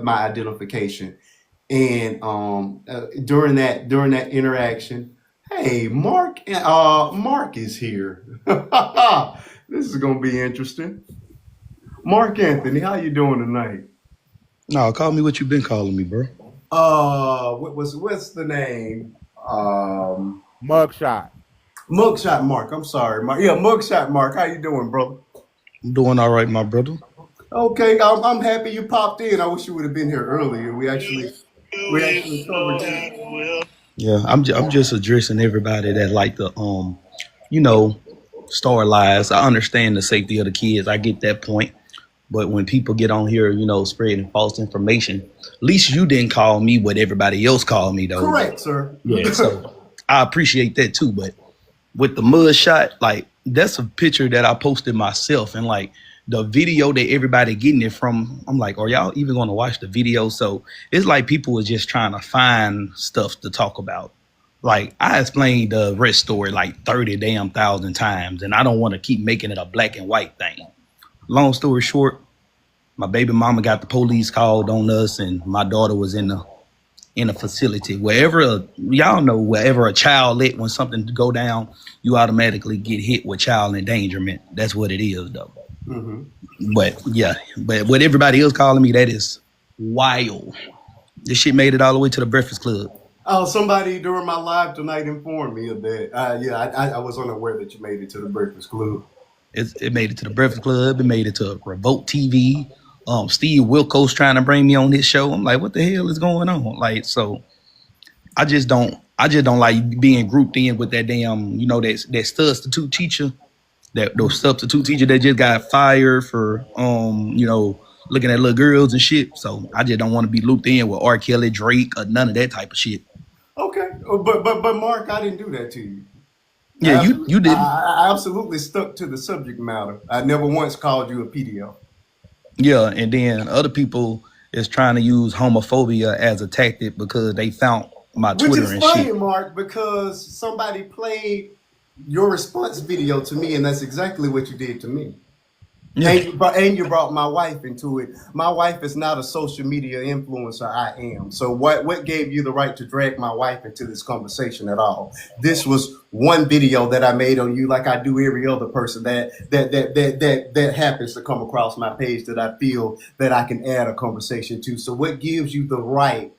my identification. And during that interaction, hey, Mark is here. This is gonna be interesting. Mark Anthony, how you doing tonight? No, call me what you been calling me, bro. What's the name? Mugshot. Mugshot Mark. I'm sorry, Mark. Yeah, Mugshot Mark. How you doing, brother? I'm doing all right, my brother. Okay, I'm happy you popped in. I wish you would have been here earlier. We actually covered you. Yeah, I'm just addressing everybody that like the you know, star lies. I understand the safety of the kids. I get that point. But when people get on here, spreading false information, at least you didn't call me what everybody else called me though. Correct, sir. Yeah, so I appreciate that too. But with the mud shot, like that's a picture that I posted myself, and like the video that everybody getting it from, I'm like, are y'all even going to watch the video? So it's like people are just trying to find stuff to talk about. Like I explained the rest story like 30 damn thousand times, and I don't want to keep making it a black and white thing. Long story short, my baby mama got the police called on us, and my daughter was in a facility. Y'all know, wherever a child let when something go down, you automatically get hit with child endangerment. That's what it is, though. Hmm. But yeah, but what everybody else calling me, that is wild. This shit made it all the way to the Breakfast Club. Oh, somebody during my live tonight informed me of that. Yeah, I was unaware that you made it to the Breakfast Club. It made it to the Breakfast Club. It made it to Revolt TV. Steve Wilkos trying to bring me on his show. I'm like, what the hell is going on? Like, so I just don't like being grouped in with that damn, that substitute teacher, that those substitute teacher that just got fired for looking at little girls and shit. So I just don't want to be looped in with R. Kelly, Drake, or none of that type of shit. Okay, but Mark, I didn't do that to you. Yeah, you didn't. I absolutely stuck to the subject matter. I never once called you a PDO. Yeah, and then other people is trying to use homophobia as a tactic because they found my Which Twitter is and funny, shit. Mark, because somebody played your response video to me, and that's exactly what you did to me. Yeah, And you brought my wife into it. My wife is not a social media influencer. I am. So what gave you the right to drag my wife into this conversation at all? This was one video that I made on you, like I do every other person that happens to come across my page that I feel that I can add a conversation to. So what gives you the right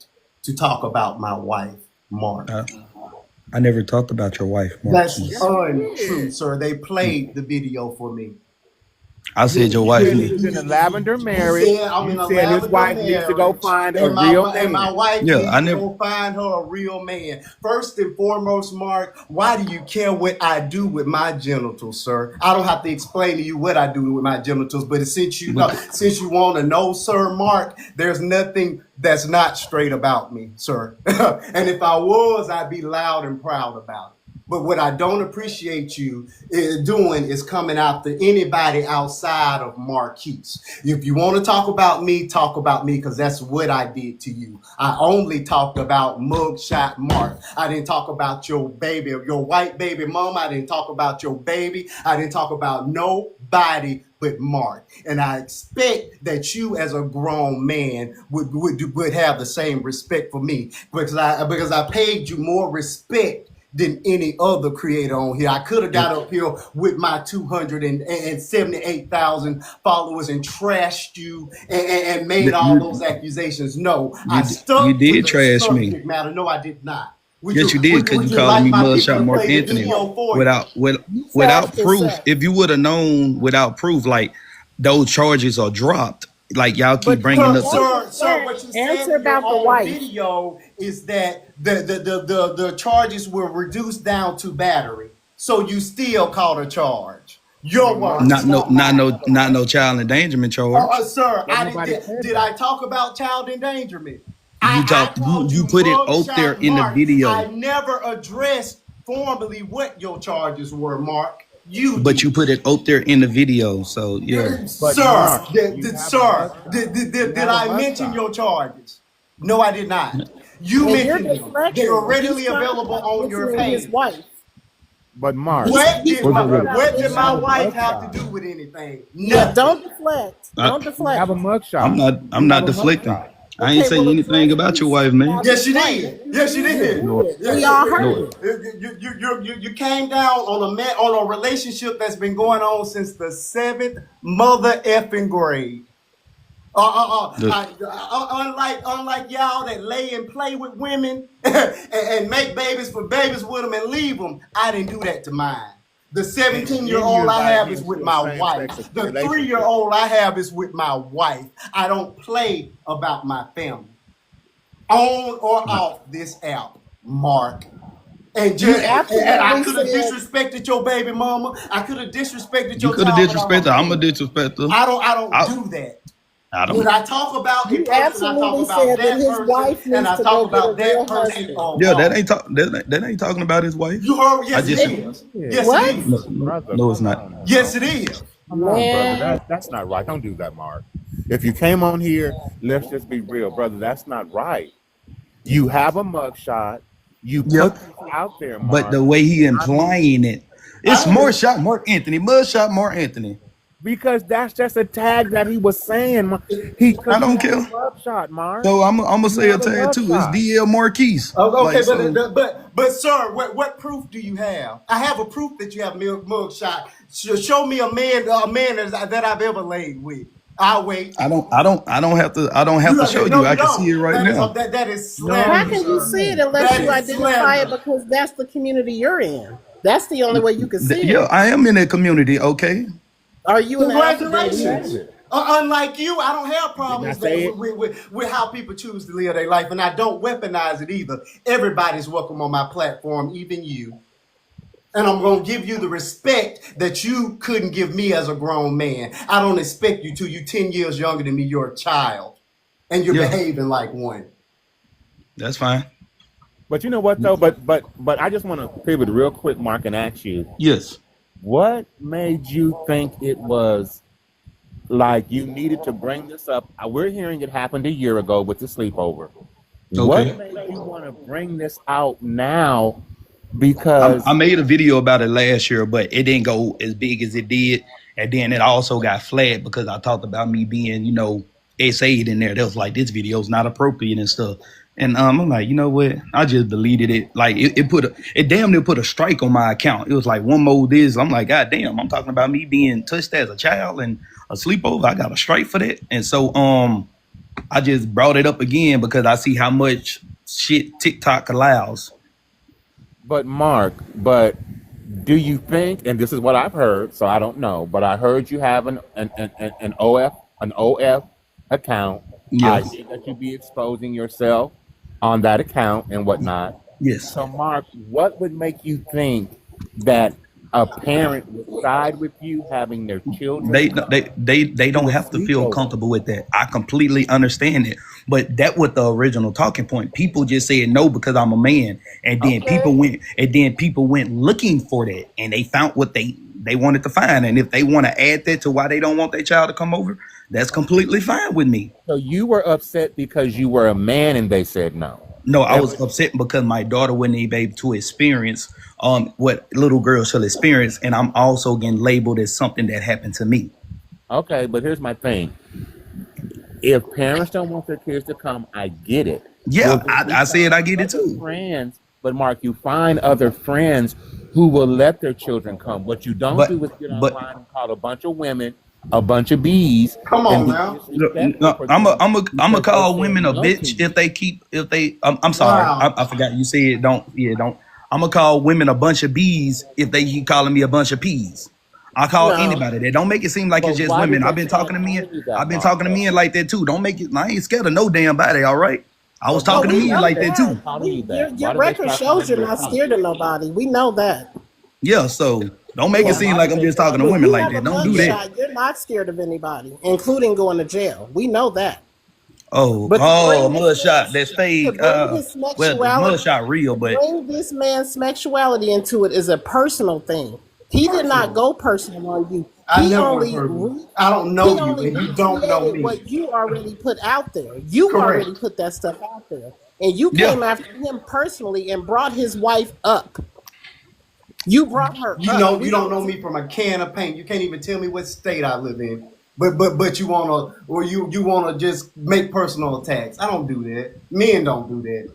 to talk about my wife, Mark? uh, I never talked about your wife, That's Mark. Yes, you untrue, did. sir. They played the video for me. I You, said your you, wife. Said you, he was in a you, you, lavender you marriage. said I'm in You a said his lavender wife needs to go marriage, find a and real my man. wife Yeah, needs I to never. go find her a real man. First and foremost, Mark, why do you care what I do with my genitals, sir? I don't have to explain to you what I do with my genitals, but But since you want to know, sir, Mark, there's nothing that's not straight about me, sir. And if I was, I'd be loud and proud about it. But what I don't appreciate you doing is coming after anybody outside of Marquise. If you want to talk about me, because that's what I did to you. I only talked about mugshot Mark. I didn't talk about your baby, your white baby mama. I didn't talk about your baby. I didn't talk about nobody but Mark. And I expect that you, as a grown man, would have the same respect for me because I paid you more respect than any other creator on here. I could have got up here with my 278,000 followers and trashed you and made all you those accusations. No, I you stuck to did the trash me. subject matter. No, I did not. Would Yes, you you did, would, because would you you calling like me my people Mugshot to Mark play the Anthony video for you? without with, You trashed without proof. yourself. If you would have known without proof, like those charges are dropped. Like y'all keep But bringing Sir, up the. sir, what you said answer in your about the own wife. video is that the charges were reduced down to battery. So you still caught a charge. Your Hey, Mark. words, Not no, not not mine. no, not no child endangerment charge. Sir, But nobody said did I that. talk about child endangerment? You I talk, called you you put it out there mugshot in the Mark. video, I never addressed formally what your charges were, Mark. You but you did. put it out there in the video. So yeah, But Sir, Mark, you have a sir, mugshot. You did have a I mention mugshot. your charges? No, I did not. You And you're mentioned them. They were deflecting. He's readily trying to available on your mention his page. wife. But Mark, He's was it talking really? about What did You have my a wife have to mugshot. do with anything? Yeah, Nothing. don't deflect. I, Don't You have deflect. a I'm mugshot. not. I'm You have not a deflecting. mugshot. I ain't Okay, saying well anything address about what he your said wife, man. about Yes, his you wife. did. Yes, you You did. No, did. Yeah, We all no. heard it. you came down on a man on a relationship that's been going on since the seventh mother effing grade. The, Unlike y'all that lay and play with women and make babies for babies with them and leave them, I didn't do that to mine. The And 17-year then you old I invited have me is with into a my wife. same-sex The 3-year relationship. old I have is with my wife. I don't play about my family on or off this app, Mark. You And I absolutely could have said disrespected your baby mama. I could have disrespected you your could have child, but I'm a disrespected. I'm a man. disrespecter. I don't I, do that. I When don't. I talk about a you person, I talk absolutely about said that that his person, wife and needs I to talk go get a about that real person husband. Yeah, that alone. ain't talk. That ain't talking about his wife. You heard? I Yes, it just. Yes, is. it is. Yes, it What? No, is. no, Brother, no, it's come not. on Yes, now. it is. Come on, brother. Man. That's not right. Don't do that, Mark. If you came on here, let's just be real, brother. That's not right. You have a mugshot. You put Yep. this out there, But Mark. the way he I mean, implying it, it's I more didn't. shot Mark Anthony, mud shot Mark Anthony. because that's just a tag that he was saying. Because I you don't have a care. mugshot, Mark. So I'm gonna You say a have a tag too. It's mugshot. DL Marquise. Okay, Like so. but sir, what proof do you have? I have a proof that you have mug shot. Show me a man that I've ever laid with. I'll wait. I don't have to show you. No, I you can see it don't. right now. That is How No, slander, you can you sir. see it can't. unless That you is identify it slander. because that's the community you're in? That's the only way you can see Yeah, it. I am in that community, okay? Are you in the You alphabet have Congratulations. even? it. Unlike you, I don't have Didn't I problems say it? with how people choose to live their life, and I don't weaponize it either. Everybody's welcome on my platform, even you. And I'm going to give you the respect that you couldn't give me as a grown man. I don't expect you to. You're 10 years younger than me. You're a child, and you're Yeah, behaving like one. that's fine. But you know what though? But I just want to pivot real quick, Mark, and ask you, Yes. what made you think it was like you needed to bring this up? We're hearing it happened a year ago with the sleepover. What Okay. made you want to bring this out now? I Because made a video about it last year, but it didn't go as big as it did. And then it also got flagged because I talked about me being, SA'd in there. They was like, this video's not appropriate and stuff. And I'm like, you know what? I just deleted it. Like it damn near put a strike on my account. It was like one more this. I'm like, God damn, I'm talking about me being touched as a child and a sleepover. I got a strike for that. And so I just brought it up again because I see how much shit TikTok allows. But Mark, but do you think? And this is what I've heard, so I don't know, but I heard you have an OF account. I Yes. think that you be exposing yourself on that account and whatnot. Yes. So, Mark, what would make you think that a parent would side with you having their children come They don't to a have to feel sleepover? comfortable with that. I completely understand it. But that was the original talking point. People just said no because I'm a man. Okay. And then people went looking for that and they found what they wanted to find. And if they want to add that to why they don't want their child to come over, that's completely fine with me. So you were upset because you were a man and they said no. No, I That was upset because my daughter wasn't able to experience what little girls shall experience, and I'm also getting labeled as something that happened to me. okay, but here's my thing. If parents don't want their kids to come, I get it. Well, Yeah, then you I said I find get it other too. friends, but Mark, you find other friends who will let their children come. What you don't But do is get but online and call a bunch of women a bunch of bees Come and on be now. disrespectful for I'm a them I'm a because they call said women a no to bitch you. if they I'm sorry Wow. I forgot you said don't I'm gonna call women a bunch of bees if they keep calling me a bunch of peas. I call No. anybody that. Don't make it seem like But it's just why did women. they start calling you that, I've been Mark? talking to men like that too. Don't make it. I ain't scared of no damn body. All right. I was But Oh, why talking to we did men know like they that that. start too. calling you Your that? Why your did they record start shows calling you're you a not pea? scared of nobody. We know that. Yeah. So don't make it But Yeah. seem why like did I'm they just start talking to When women you calling like have you a that. a Don't do pea? that. mugshot, you're not scared of anybody, including going to jail. We know that. Oh, But oh, mud shot. That's to fake. bring his Well, the mud sexuality, shot real, to but bring this man's sexuality into it is a personal thing. He did not Personal. go personal on you. I never went personal. I don't He know you, only and you don't know recreated me. what you already put out there. You already Correct. put that stuff out there. And you yeah. came after him personally and brought his wife up. You brought her You up. know, We you don't don't. know me from a can of paint. You can't even tell me what state I live in. But you wanna, or you wanna just make personal attacks. I don't do that. Men don't do that.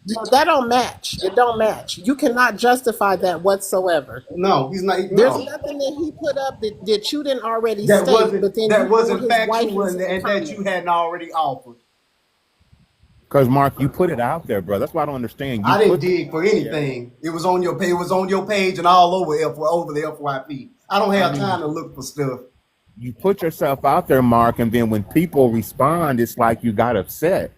No, that don't match. It don't match. You cannot justify that whatsoever. No, he's not. There's No, nothing that he put up that you didn't already that state, wasn't but then that you threw wasn't his wife factual, into the and that you comments. hadn't already offered. Because Mark, you put it out there, bro. That's why I don't understand. You I didn't put dig for anything. It was on your page. It was on your page and all over over the FYP. I don't I have mean, time to look for stuff. you put yourself out there, Mark, and then when people respond, it's like you got upset.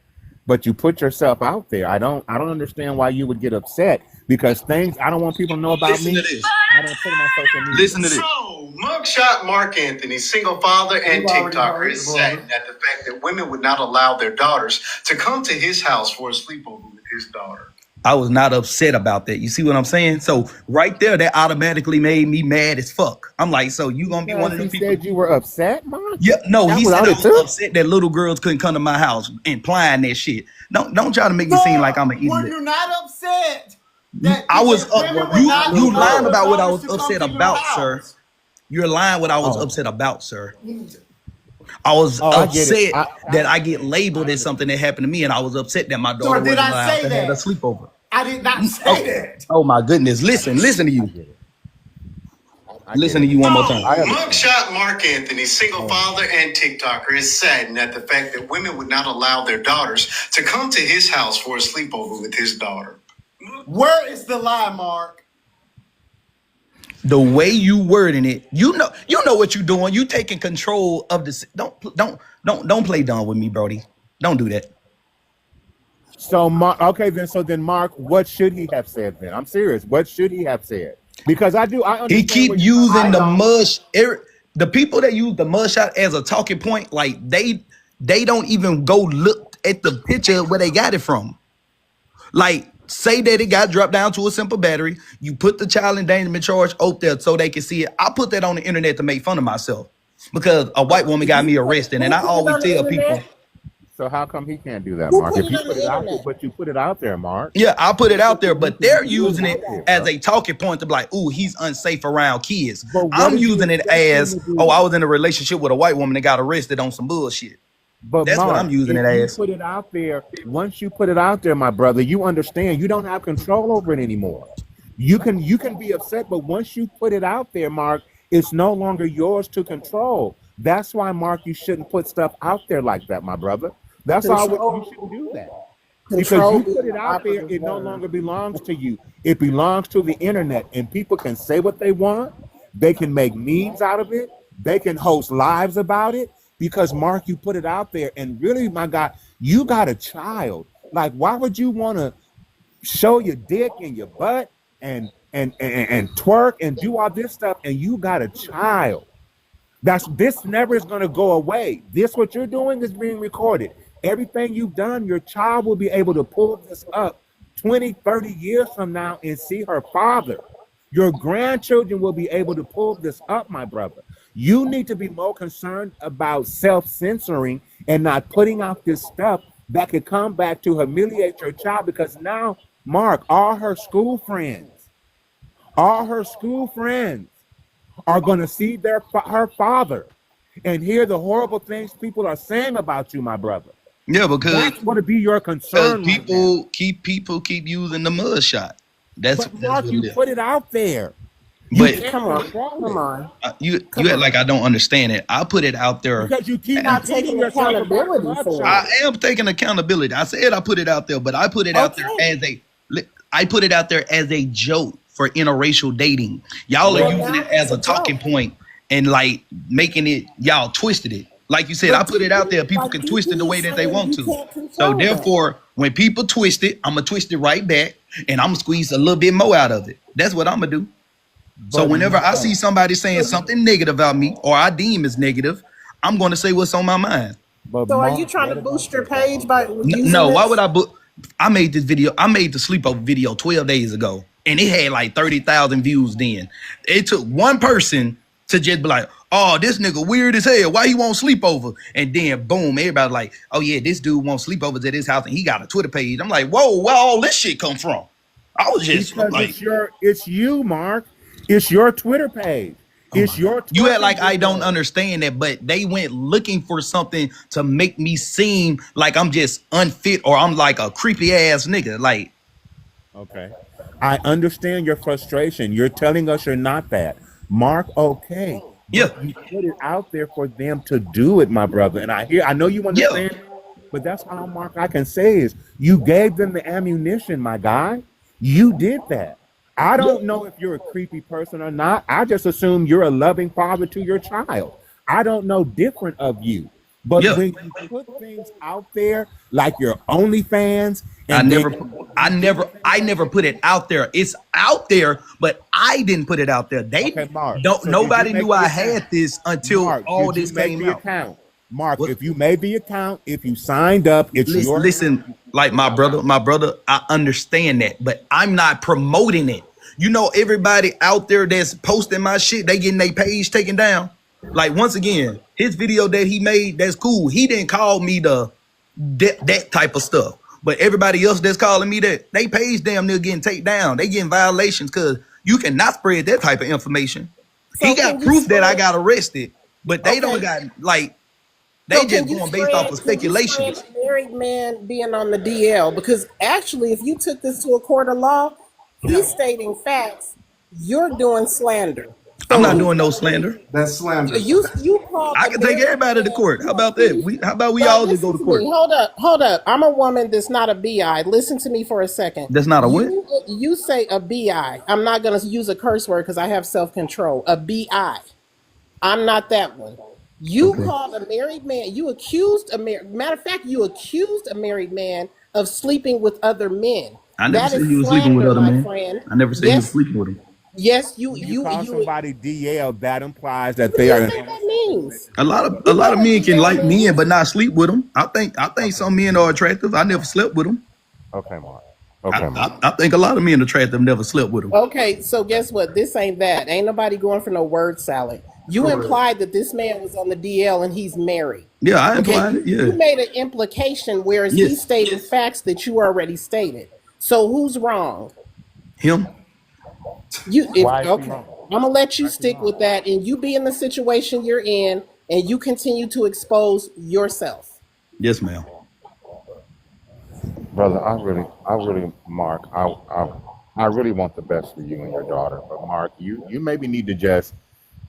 But you put yourself out there. I don't understand why you would get upset because things I don't want people to know about Listen me. to this. I don't put them on social media. Listen to this. So, mugshot Mark Anthony, single father and You've already TikToker, heard, is saddened at the fact that women would not allow their daughters to come to his house for a sleepover with his daughter. I was not upset about that. You see what I'm saying? So right there, that automatically made me mad as fuck. I'm like, so you gonna be one of He them people? said you were upset, Mark? Yeah, no, That he was said out I of was too? upset that little girls couldn't come to my house, implying that shit. Don't try to make me seem like I'm an Were idiot. you not upset? That I was women would not you allow lying their about what I daughters was to come upset to your about, sir. house? You're lying what I was Oh. upset about, sir. I was I get it. upset that I get labeled as something that happened to me, and I was upset that my daughter Sir, did wasn't I allowed say to have a that? sleepover. I did not say that. Oh my goodness. Listen to you. Listen to you one more time. Mugshot Mark Anthony, single father and TikToker, is saddened at the fact that women would not allow their daughters to come to his house for a sleepover with his daughter. Where is the lie, Mark? The way you wording it, you know what you're doing. You taking control of this. Don't play dumb with me, Brody. Don't do that. So Mark, okay, then Mark, what should he have said then? I'm serious. What should he have said? Because I understand He keep what you're using the talking about. the people that use the mud shot as a talking point, like they don't even go look at the picture where they got it from. Like, say that it got dropped down to a simple battery. You put the child endangerment charge out there so they can see it. I put that on the internet to make fun of myself because a white woman got me arrested, and I Who put it always on the tell internet? people, So how come he can't do that, Who Mark? put If it you on put the it out there, internet? but you put it out there, Mark. yeah, I put it out there, but they're using it there, as bro. a talking point to be like, ooh, he's unsafe around kids. But what I'm do you using it expect him as, to do? oh, I was in a relationship with a white woman that got arrested on some bullshit. But That's what Mark, I'm using if it you as. put it out there, once you put it out there, my brother, you understand you don't have control over it anymore. You can be upset, but once you put it out there, Mark, it's no longer yours to control. That's why, Mark, you shouldn't put stuff out there like that, my brother. That's all. You shouldn't do that. Because Control you put it out there, it no longer belongs to you. It belongs to the internet, and people can say what they want. They can make memes out of it. They can host lives about it. Because Mark, you put it out there, and really, my God, you got a child. Like, why would you want to show your dick and your butt and twerk and do all this stuff, and you got a child? This never is going to go away. What you're doing is being recorded. Everything you've done, your child will be able to pull this up 20, 30 years from now and see her father. Your grandchildren will be able to pull this up, my brother. You need to be more concerned about self-censoring and not putting out this stuff that could come back to humiliate your child, because now, Mark, all her school friends are going to see her father and hear the horrible things people are saying about you, my brother. Yeah, because That's going to be your concern. people keep using the mud shot. That's Mark, what you it is. put it out there. But Come on. you act like I don't understand it. I put it out there. Because you keep Not taking accountability for it. I am taking accountability. I said I put it out there, but I put it out there as a joke for interracial dating. Y'all are using it as a talking point and like making it, y'all twisted it. Like you said, I put it out there. People can twist it the way that they want to. So therefore, when people twist it, I'm gonna twist it right back, and I'm gonna squeeze a little bit more out of it. That's what I'm gonna do. So whenever I see somebody saying something negative about me, or I deem as negative, I'm gonna say what's on my mind. So are you trying to boost your page by using No, this? why would I book? I made this video. I made the sleepover video 12 days ago, and it had like 30,000 views then. It took one person to just be like, oh, this nigga weird as hell. Why he won't sleepover? And then boom, everybody like, oh yeah, this dude wants sleepovers at his house and he got a Twitter page. I'm like, whoa, where all this shit come from? I was just Because like, it's you, Mark. It's your Twitter page. oh It's my God. your You act twerking like I don't video. understand that, but they went looking for something to make me seem like I'm just unfit or I'm like a creepy ass nigga. Like, Okay. I understand your frustration. You're telling us you're not that. Mark, okay. yeah, But you put it out there for them to do it, my brother. And I know you yeah, understand, but that's all, Mark, I can say is you gave them the ammunition, my guy. You did that. I yeah, don't know if you're a creepy person or not. I just assume you're a loving father to your child. I don't know different of you. But yeah. when you put things out there like your OnlyFans I and then never, you do the I things on never your put it out there. It's out there, but I didn't put it out there. They Okay, Mark. don't. So did you Nobody knew make the I account? had this until Mark, all did you this make came the out. account? Mark, What? if you made the account, if you signed up, it's Listen, your account. listen, like my brother, I understand that, but I'm not promoting it. You know, everybody out there that's posting my shit, they getting their page taken down. Like once again, his video that he made, that's cool. He didn't call me that type of stuff. But everybody else that's calling me that, they page damn near getting taken down. They getting violations because you cannot spread that type of information. He So got can you proof that I spread? got arrested, but they don't Okay. got like they So just going based off of can you spread speculations. a married man being on the DL? Because actually, if you took this to a court of law, he's stating facts. You're doing slander. I'm So not he's doing no saying slander. That's slander, sir. you called I a can take married everybody to man. court. How about that? How about we But all just go listen to to me. court? Hold up. I'm a woman that's not a bi. Listen to me for a second. That's not a what? You say a bi. I'm not going to use a curse word because I have self control. A bi. I'm not that one. You Okay. called a married man. You accused a matter of fact. You accused a married man of sleeping with other men. I never That said is he was sleeping with slander, other my men. friend. I never said he was Yes, sleeping with them. yes. When you call You. somebody DL, that implies that What do they you are in think that means? A You know lot of what men can DL like men means? but not sleep with them. I think Okay. some men are attractive. I never slept with them. Okay, Mark. Okay, Mark. I think a lot of men attractive never slept with them. Okay, so guess what? This ain't that. Ain't nobody going for no word salad. You Correct. implied that this man was on the DL and he's married. Yeah, I Okay, implied it. you Yeah. made an implication, whereas he Yes. stated facts that you already stated. So who's wrong? Him. You if Why is he okay, wrong? I'm gonna let you Why is he stick wrong? with that, and you be in the situation you're in, and you continue to expose yourself. Yes, ma'am. Brother, Mark, I really want the best for you and your daughter. But Mark, you maybe need to just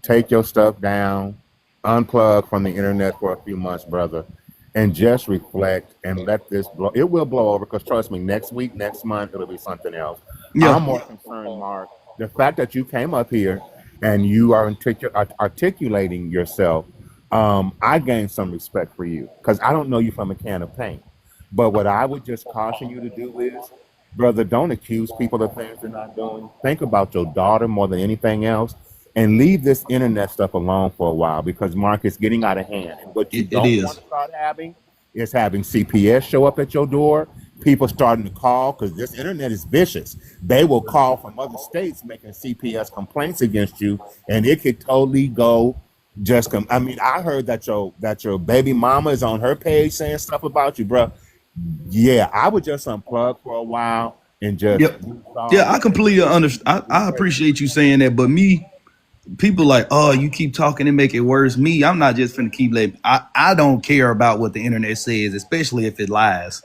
take your stuff down, unplug from the internet for a few months, brother, and just reflect and let this blow. It will blow over because trust me, next week, next month, it'll be something else. Yeah. I'm more concerned, Mark, the fact that you came up here and you are articulating yourself. I gained some respect for you because I don't know you from a can of paint. But what I would just caution you to do is, brother, don't accuse people of things they're not doing. Think about your daughter more than anything else and leave this internet stuff alone for a while because Mark is getting out of hand. And what you It don't want is. to start having is having CPS show up at your door, people starting to call because this internet is vicious. They will call from other states making CPS complaints against you, and it could totally go just come. I mean, I heard that your baby mama is on her page saying stuff about you, bro. Yeah, I would just unplug for a while and just Yep. move Yeah, off I completely understand. I appreciate you saying that, but me, people like, oh, you keep talking and make it worse. Me, I'm not just finna keep letting. I don't care about what the internet says, especially if it lies.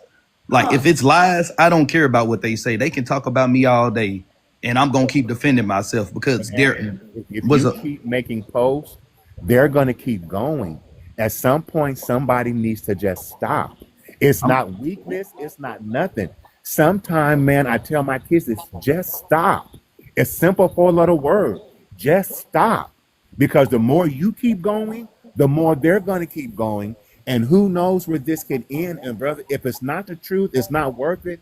Like if it's lies, I don't care about what they say. They can talk about me all day, and I'm gonna keep defending myself because there and if was you a keep making posts, they're going to keep going. At some point, somebody needs to just stop. It's I'm, not weakness. It's not nothing. Sometime, man, I tell my kids, it's just stop. It's simple four-letter word. Just stop. Because the more you keep going, the more they're going to keep going. And who knows where this can end. And brother, if it's not the truth, it's not worth it.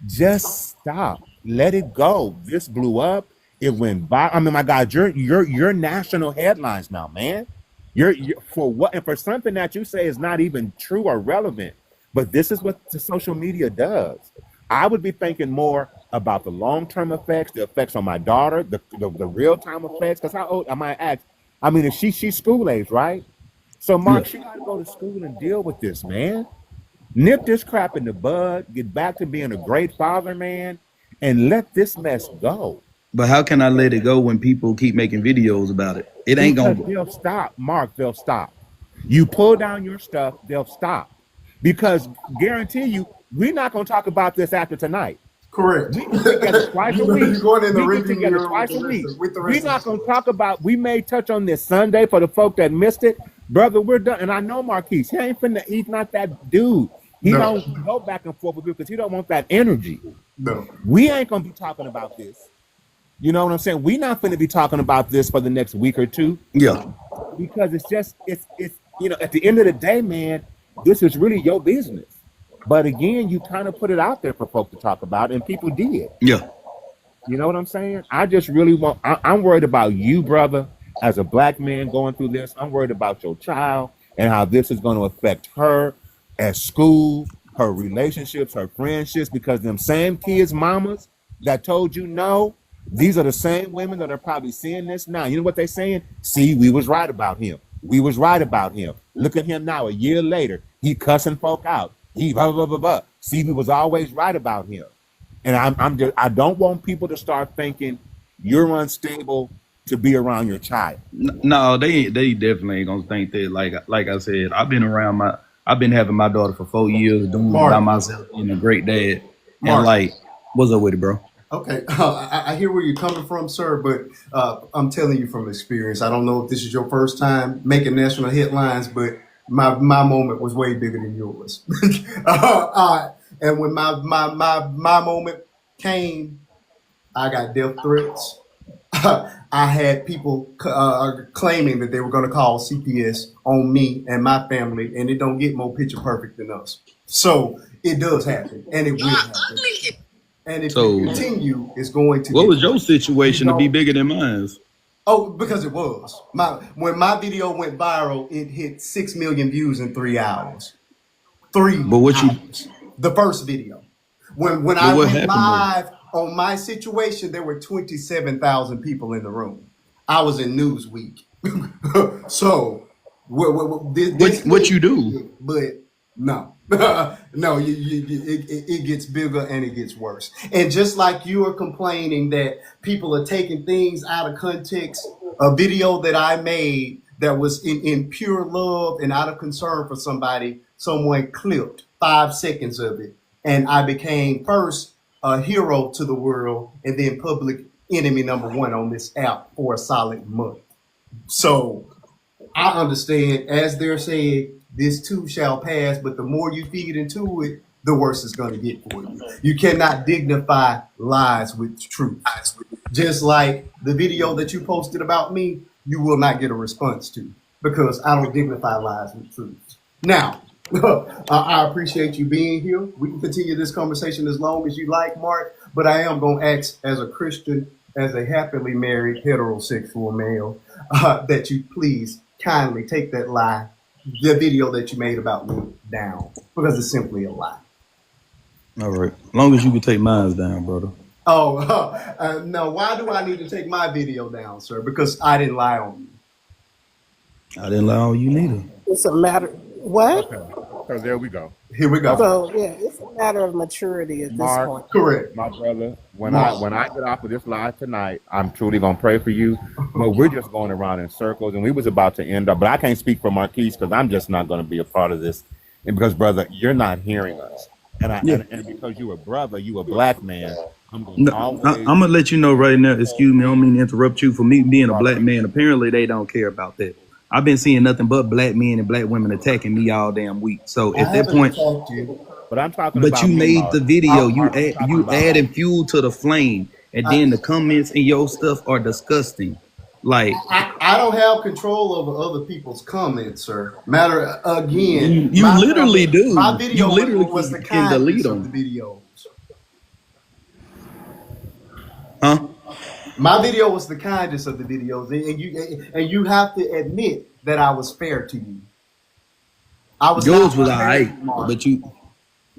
Just stop. Let it go. This blew up. It went by. I mean, my God, you're national headlines now, man. You're for what and for something that you say is not even true or relevant. But this is what the social media does. I would be thinking more about the long-term effects, the effects on my daughter, the real-time effects. Because how old I might ask? I mean, if she's school age, right? So yeah. Mark, she got to go to school and deal with this, man. Nip this crap in the bud, get back to being a great father, man, and let this mess go. But how can I let it go when people keep making videos about it? It ain't Because gonna. they'll stop, Mark. They'll stop. You pull down your stuff, they'll stop. Because guarantee you, we're not going to talk about this after tonight. Correct. We get together twice a week. You're going in the We get rearview together mirror twice a week. with the We're rest not of going to us. talk about. We may touch on this Sunday for the folk that missed it, brother. We're done. And I know Marquise. He ain't finna. He's not that dude. He No. don't go back and forth with people because he don't want that energy. No. We ain't gonna be talking about this. You know what I'm saying? We're not going to be talking about this for the next week or two. Yeah. Because it's at the end of the day, man, this is really your business. But again, you kind of put it out there for folks to talk about, and people did. Yeah. You know what I'm saying? I just really I'm worried about you, brother, as a black man going through this. I'm worried about your child and how this is going to affect her at school, her relationships, her friendships, because them same kids' mamas that told you no, these are the same women that are probably seeing this now. You know what they're saying? See, we was right about him. We was right about him. Look at him now, a year later. He cussing folk out. He blah, blah, blah, blah. See, we was always right about him. And I don't want people to start thinking you're unstable to be around your child. No, they definitely ain't gonna think that. Like I said, I've been having my daughter for 4 years, doing it by myself, being a great dad. And like, what's up with it, bro? Okay, I hear where you're coming from, sir, but I'm telling you from experience. I don't know if this is your first time making national headlines, but my moment was way bigger than yours. And when my moment came, I got death threats. I had people claiming that they were going to call CPS on me and my family, and it don't get more picture perfect than us. So it does happen, and it will happen. And if you continue, it's going to. What was your situation to be bigger than mine? Oh, because it was. When my video went viral, it hit 6 million views in 3 hours. The first video. When I went live on my situation, there were 27,000 people in the room. I was in Newsweek. So what you do? But no. No, it gets bigger and it gets worse. And just like you are complaining that people are taking things out of context, a video that I made that was in pure love and out of concern for somebody, someone clipped 5 seconds of it. And I became first a hero to the world and then public enemy number 1 on this app for a solid month. So I understand, as they're saying, this too shall pass, but the more you feed into it, the worse it's going to get for you. You cannot dignify lies with truth. Just like the video that you posted about me, you will not get a response to, because I don't dignify lies with truth. Now, I appreciate you being here. We can continue this conversation as long as you like, Mark, but I am going to ask, as a Christian, as a happily married heterosexual male, that you please kindly take that lie, the video that you made about me, down, because it's simply a lie. All right. As long as you can take mine down, brother. Oh, no. Why do I need to take my video down, sir? Because I didn't lie on you. I didn't lie on you neither. It's a matter. What? Okay. So there we go. Here we go. So yeah, it's a matter of maturity at this point. Correct. My brother, when I get off of this live tonight, I'm truly gonna pray for you. But we're just going around in circles, and we was about to end up. But I can't speak for Marquise because I'm just not gonna be a part of this. And because, brother, you're not hearing us. And because you a brother, you a black man. I'm gonna let you know right now. Excuse me, I don't mean to interrupt you. For me being a black man, apparently they don't care about that. I've been seeing nothing but black men and black women attacking me all damn week. So at that point, but I'm talking. But you made the video. You adding fuel to the flame, and then the comments in your stuff are disgusting. Like I don't have control over other people's comments, sir. Matter again, you literally do. My video you literally was the can delete them. Of the videos. Huh? My video was the kindest of the videos, and you have to admit that I was fair to you. Yours was alright, but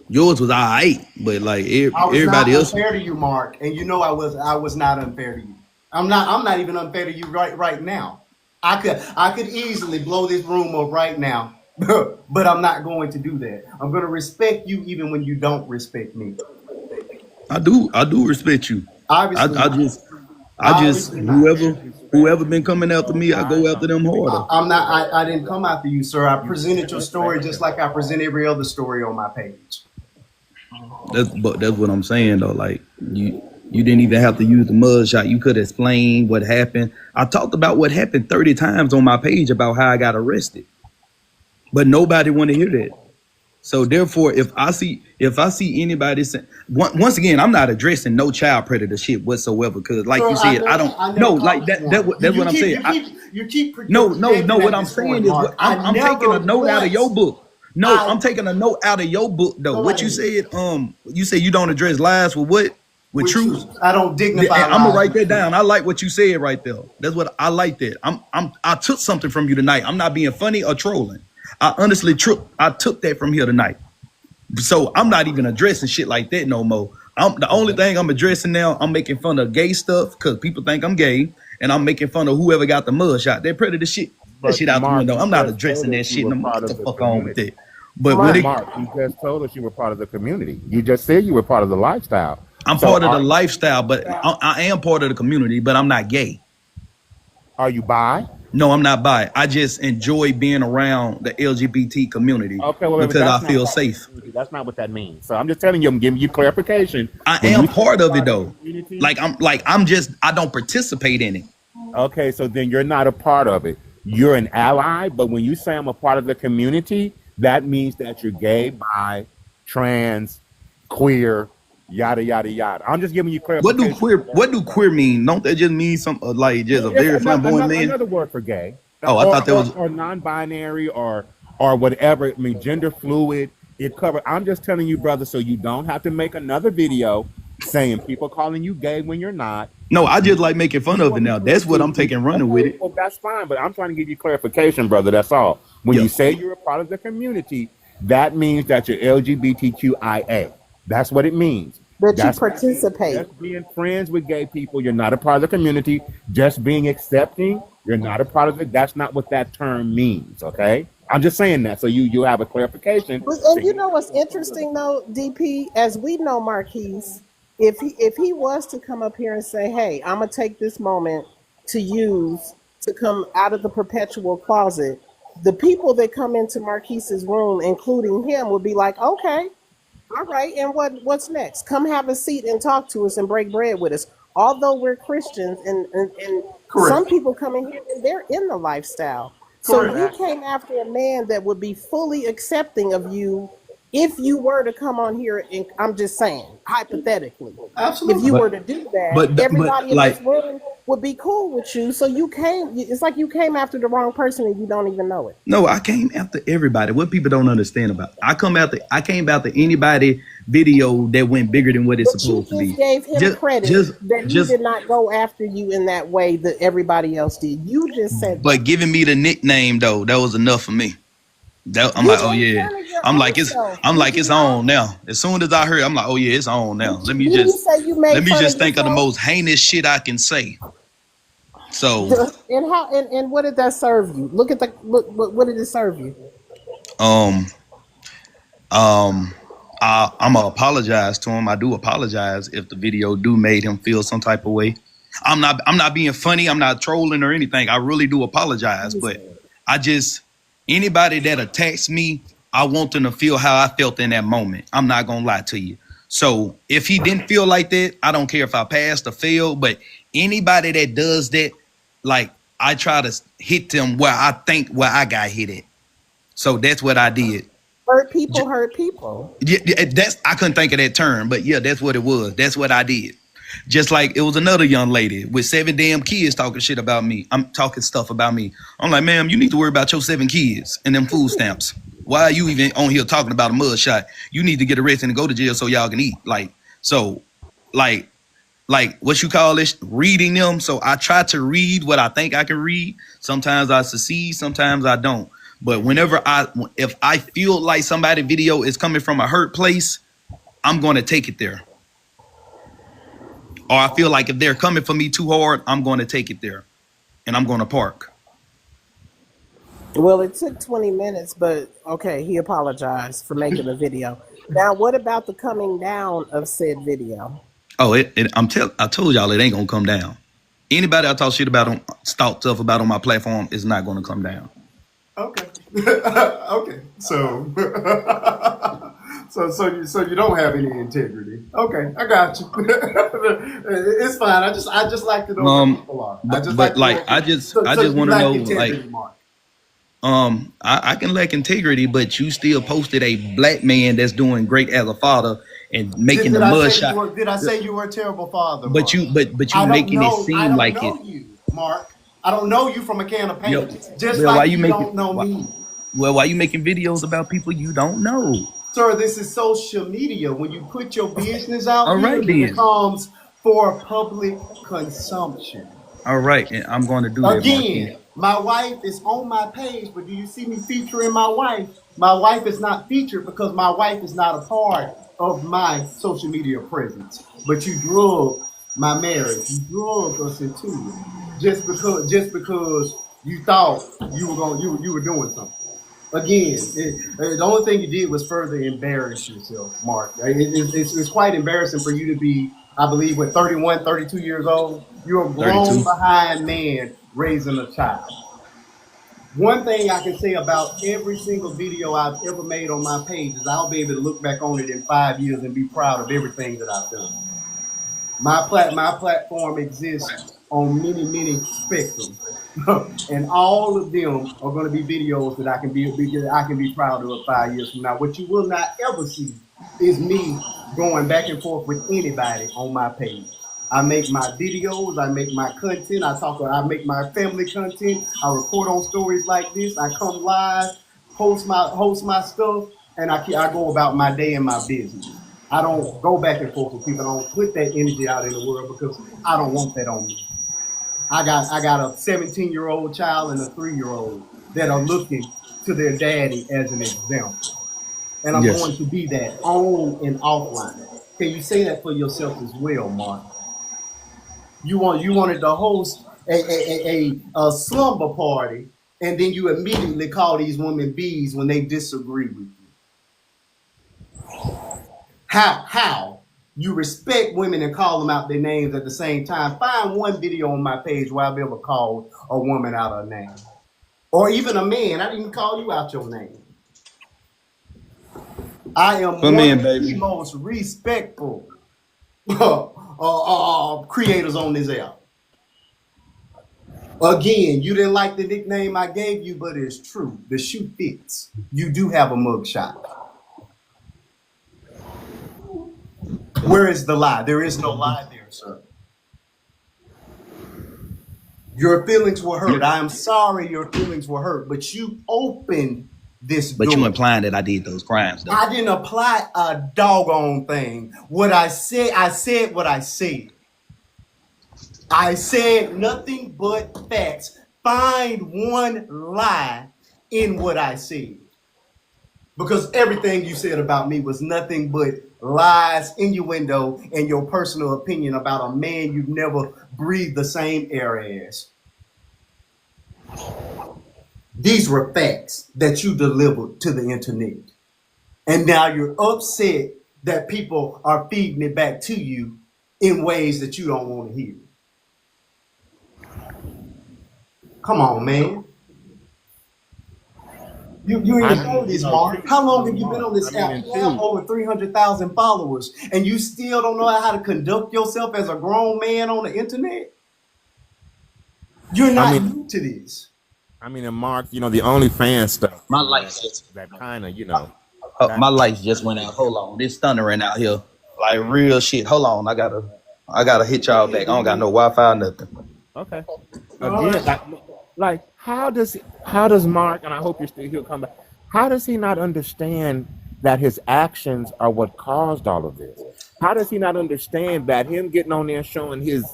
yours was alright, but like everybody else. I was not unfair to you, Mark, and you know I was not unfair to you. I'm not even unfair to you right now. I could easily blow this room up right now, but I'm not going to do that. I'm going to respect you even when you don't respect me. I do respect you. I, Obviously I not. just, Obviously not. whoever been coming after me, I go after them harder. I'm not. I didn't come after you, sir. I presented your story just like I present every other story on my page. That's what I'm saying though. Like you didn't even have to use the mud shot. You could explain what happened. I talked about what happened 30 times on my page about how I got arrested, but nobody want to hear that. So therefore, if I see anybody say, once again, I'm not addressing no child predator shit whatsoever. Because like Sir, you said, I don't I no never like called you one. that's what I'm saying. You keep No. projecting What at I'm this point, saying is, Mark. I'm taking a note out of your book. No, I I'm taking a note out of your book though. go What you ahead said, you said you don't address lies with what? With with truth. truth. I don't dignify I'm gonna lies write with that truth. down. I like what you said right there. That's what I like. That I took something from you tonight. I'm not being funny or trolling. I honestly I took that from here tonight. So I'm not even addressing shit like that no more. The only thing I'm addressing now, I'm making fun of gay stuff because people think I'm gay, and I'm making fun of whoever got the mud shot. That predator shit, that But shit out the Mark, window. you I'm not just told addressing us that you shit. were No more. part Get the of the fuck on with community. that. But when But it, Mark, Mark, you just told us you were part of the community. You just said you were part of the lifestyle. I'm So part of the lifestyle, but I am part of the community, but I'm not gay. are you bi? No, I'm not bi. I just enjoy being around the LGBT community Okay, well, because I that's not feel what that safe. means. That's not what that means. So I'm just telling you, I'm giving you clarification. I When am you say part you're of it part of the though. community, I don't participate in it. okay, so then you're not a part of it. You're an ally, but when you say I'm a part of the community, that means that you're gay, bi, trans, queer, yada yada yada. I'm just giving you clarification. What do queer mean? Don't that just mean some like just a It's very flamboyant man? another word for gay, Oh, I thought that was or non-binary, or whatever. I mean, gender fluid. It covered. I'm just telling you, brother, so you don't have to make another video saying people calling you gay when you're not. no. I just like making fun of it now. That's what I'm taking running with Okay, it. well, that's fine, but I'm trying to give you clarification, brother. That's all. When Yeah. you say you're a part of the community, that means that you're LGBTQIA. That's what it means. that you That's not participate. just being friends with gay people. You're not a part of the community. Just being accepting. You're not a part of it. That's not what that term means. Okay. I'm just saying that so you have a clarification. So And you know what's interesting though, DP? As we know, Marquise, if he was to come up here and say, "Hey, I'm gonna take this moment to use to come out of the perpetual closet," the people that come into Marquise's room, including him, would be like, "Okay, all right, and what's next? Come have a seat and talk to us and break bread with us." Although we're Christians, and some Correct. people come in here and they're in the lifestyle. So Correct. you came after a man that would be fully accepting of you if you were to come on here. And I'm just saying, hypothetically, if you Absolutely. were But to do that, but everybody in like this room would be cool with you. So you came. It's like you came after the wrong person and you don't even know it. no, I came after everybody. What people don't understand about I came after anybody video that went bigger than what it's But you supposed to just be. gave him Just credit just that he just did not go after you in that way that everybody else did. You just said that. but giving me the nickname though, that was enough for me. I'm You like, oh made yeah. fun of your own self. I'm Did like you it's not? on now. As soon as I heard, I'm like, oh yeah, it's on now. Didn't you say you made Let me fun of just think of the yourself? most heinous shit I can say. So And how and what did that serve you? Look at the look. What did it serve you? um um I'm gonna apologize to him. I do apologize if the video do made him feel some type of way. I'm not being funny. I'm not trolling or anything. I really do apologize. But I just anybody that attacks me, I want them to feel how I felt in that moment. I'm not gonna lie to you. So if he didn't feel like that, I don't care if I passed or failed. But anybody that does that, like I try to hit them where I got hit at. So that's what I did. Hurt people hurt people. Yeah, that's I couldn't think of that term, but yeah, that's what it was. That's what I did. Just like it was another young lady with 7 damn kids talking shit about me. I'm talking stuff about me. I'm like, ma'am, you need to worry about your 7 kids and them food stamps. Why are you even on here talking about a mud shot? You need to get arrested and go to jail so y'all can eat. So, like, what you call this? Reading them. So I try to read what I think I can read. Sometimes I succeed, sometimes I don't. But if I feel like somebody video is coming from a hurt place, I'm going to take it there. Or I feel like if they're coming for me too hard, I'm going to take it there, and I'm going to park. Well, it took 20 minutes, but okay, he apologized for making the video. Now, what about the coming down of said video? Oh, I told y'all it ain't gonna come down. Anybody I talk shit about talk tough about on my platform is not gonna come down. Okay. Okay. So, so you don't have any integrity. Okay, I got you. It's fine. I just like to know where people are. I just like But to know. like I So just you want to lack know, like, integrity, Mark. I can lack integrity, but you still posted a black man that's doing great as a father and making the Did I mud say you shot. were? Did I say you were a terrible father, But Mark? you making it I seem don't like it. know you, Mark. I don't know you from a can of Yo, paint. Just well, why like you you making don't know me. why you making videos about people you don't know? Sir, this is social media. When you put your business out All here, right it then. becomes for public consumption. All right, and I'm going to do that, Marquis. Again, my wife is on my page, but do you see me featuring my wife? My wife is not featured because my wife is not a part of my social media presence. But you drug my marriage. You drug us into it just because you thought you were doing something. Again, the only thing you did was further embarrass yourself, Mark. It's quite embarrassing for you to be, I believe, what, 31, 32 years old? You're a grown 32. behind man raising a child. One thing I can say about every single video I've ever made on my page is I'll be able to look back on it in 5 years and be proud of everything that I've done. My platform exists on many spectrums, and all of them are going to be videos that I can be proud of 5 years from now. What you will not ever see is me going back and forth with anybody on my page. I make my videos, I make my content, I make my family content, I report on stories like this, I come live, host my stuff, and I go about my day and my business. I don't go back and forth with people. I don't put that energy out in the world because I don't want that on me. I got a 17-year-old child and a 3-year-old that are looking to their daddy as an example. And I'm Yes. going to be that on and offline. Can you say that for yourself as well, Mark? You wanted to host a slumber party, and then you immediately call these women bees when they disagree with you. How you respect women and call them out their names at the same time? Find one video on my page where I've ever called a woman out her name, or even a man. I didn't even call you out your name. I am Come one in, of the baby. most respectful creators on this app. Again, you didn't like the nickname I gave you, but it's true. The shoe fits. You do have a mugshot. Where is the lie? There is no lie there, sir. Your feelings were hurt. I am sorry your feelings were hurt, but you opened this But you door. implying that I did those crimes, though. I didn't apply a doggone thing. I said what I said. I said nothing but facts. Find one lie in what I said. Because everything you said about me was nothing but lies, innuendo, and your personal opinion about a man you've never breathed the same air as. These were facts that you delivered to the internet. And now you're upset that people are feeding it back to you in ways that you don't want to hear. Come on, man. You in your 30s, Mark. How long have you been on this app? You have over 300,000 followers, and you still don't know how to conduct yourself as a grown man on the internet? You're not new to this. And Mark, the OnlyFans stuff, My lights just that kind of, my lights just went out. Hold on, it's thundering out here, like real shit. Hold on, I gotta hit y'all back. I don't got no Wi-Fi, or nothing. okay. Again, like how does Mark, and I hope he'll come back. How does he not understand that his actions are what caused all of this? How does he not understand that him getting on there showing his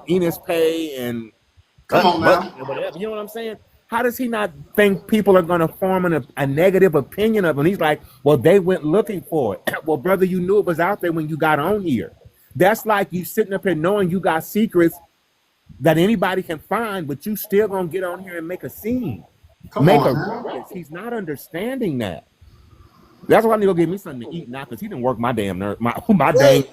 Enos pay and Come on now. or whatever, you know what I'm saying? How does he not think people are going to form a negative opinion of him? He's like, well, they went looking for it. Well, brother, you knew it was out there when you got on here. That's like you sitting up here knowing you got secrets that anybody can find, but you still going to get on here and make a scene, Come make on a now. ruckus. He's not understanding that. That's why I need to go get me something to eat now because he didn't work my damn nerve. My dang. Wait,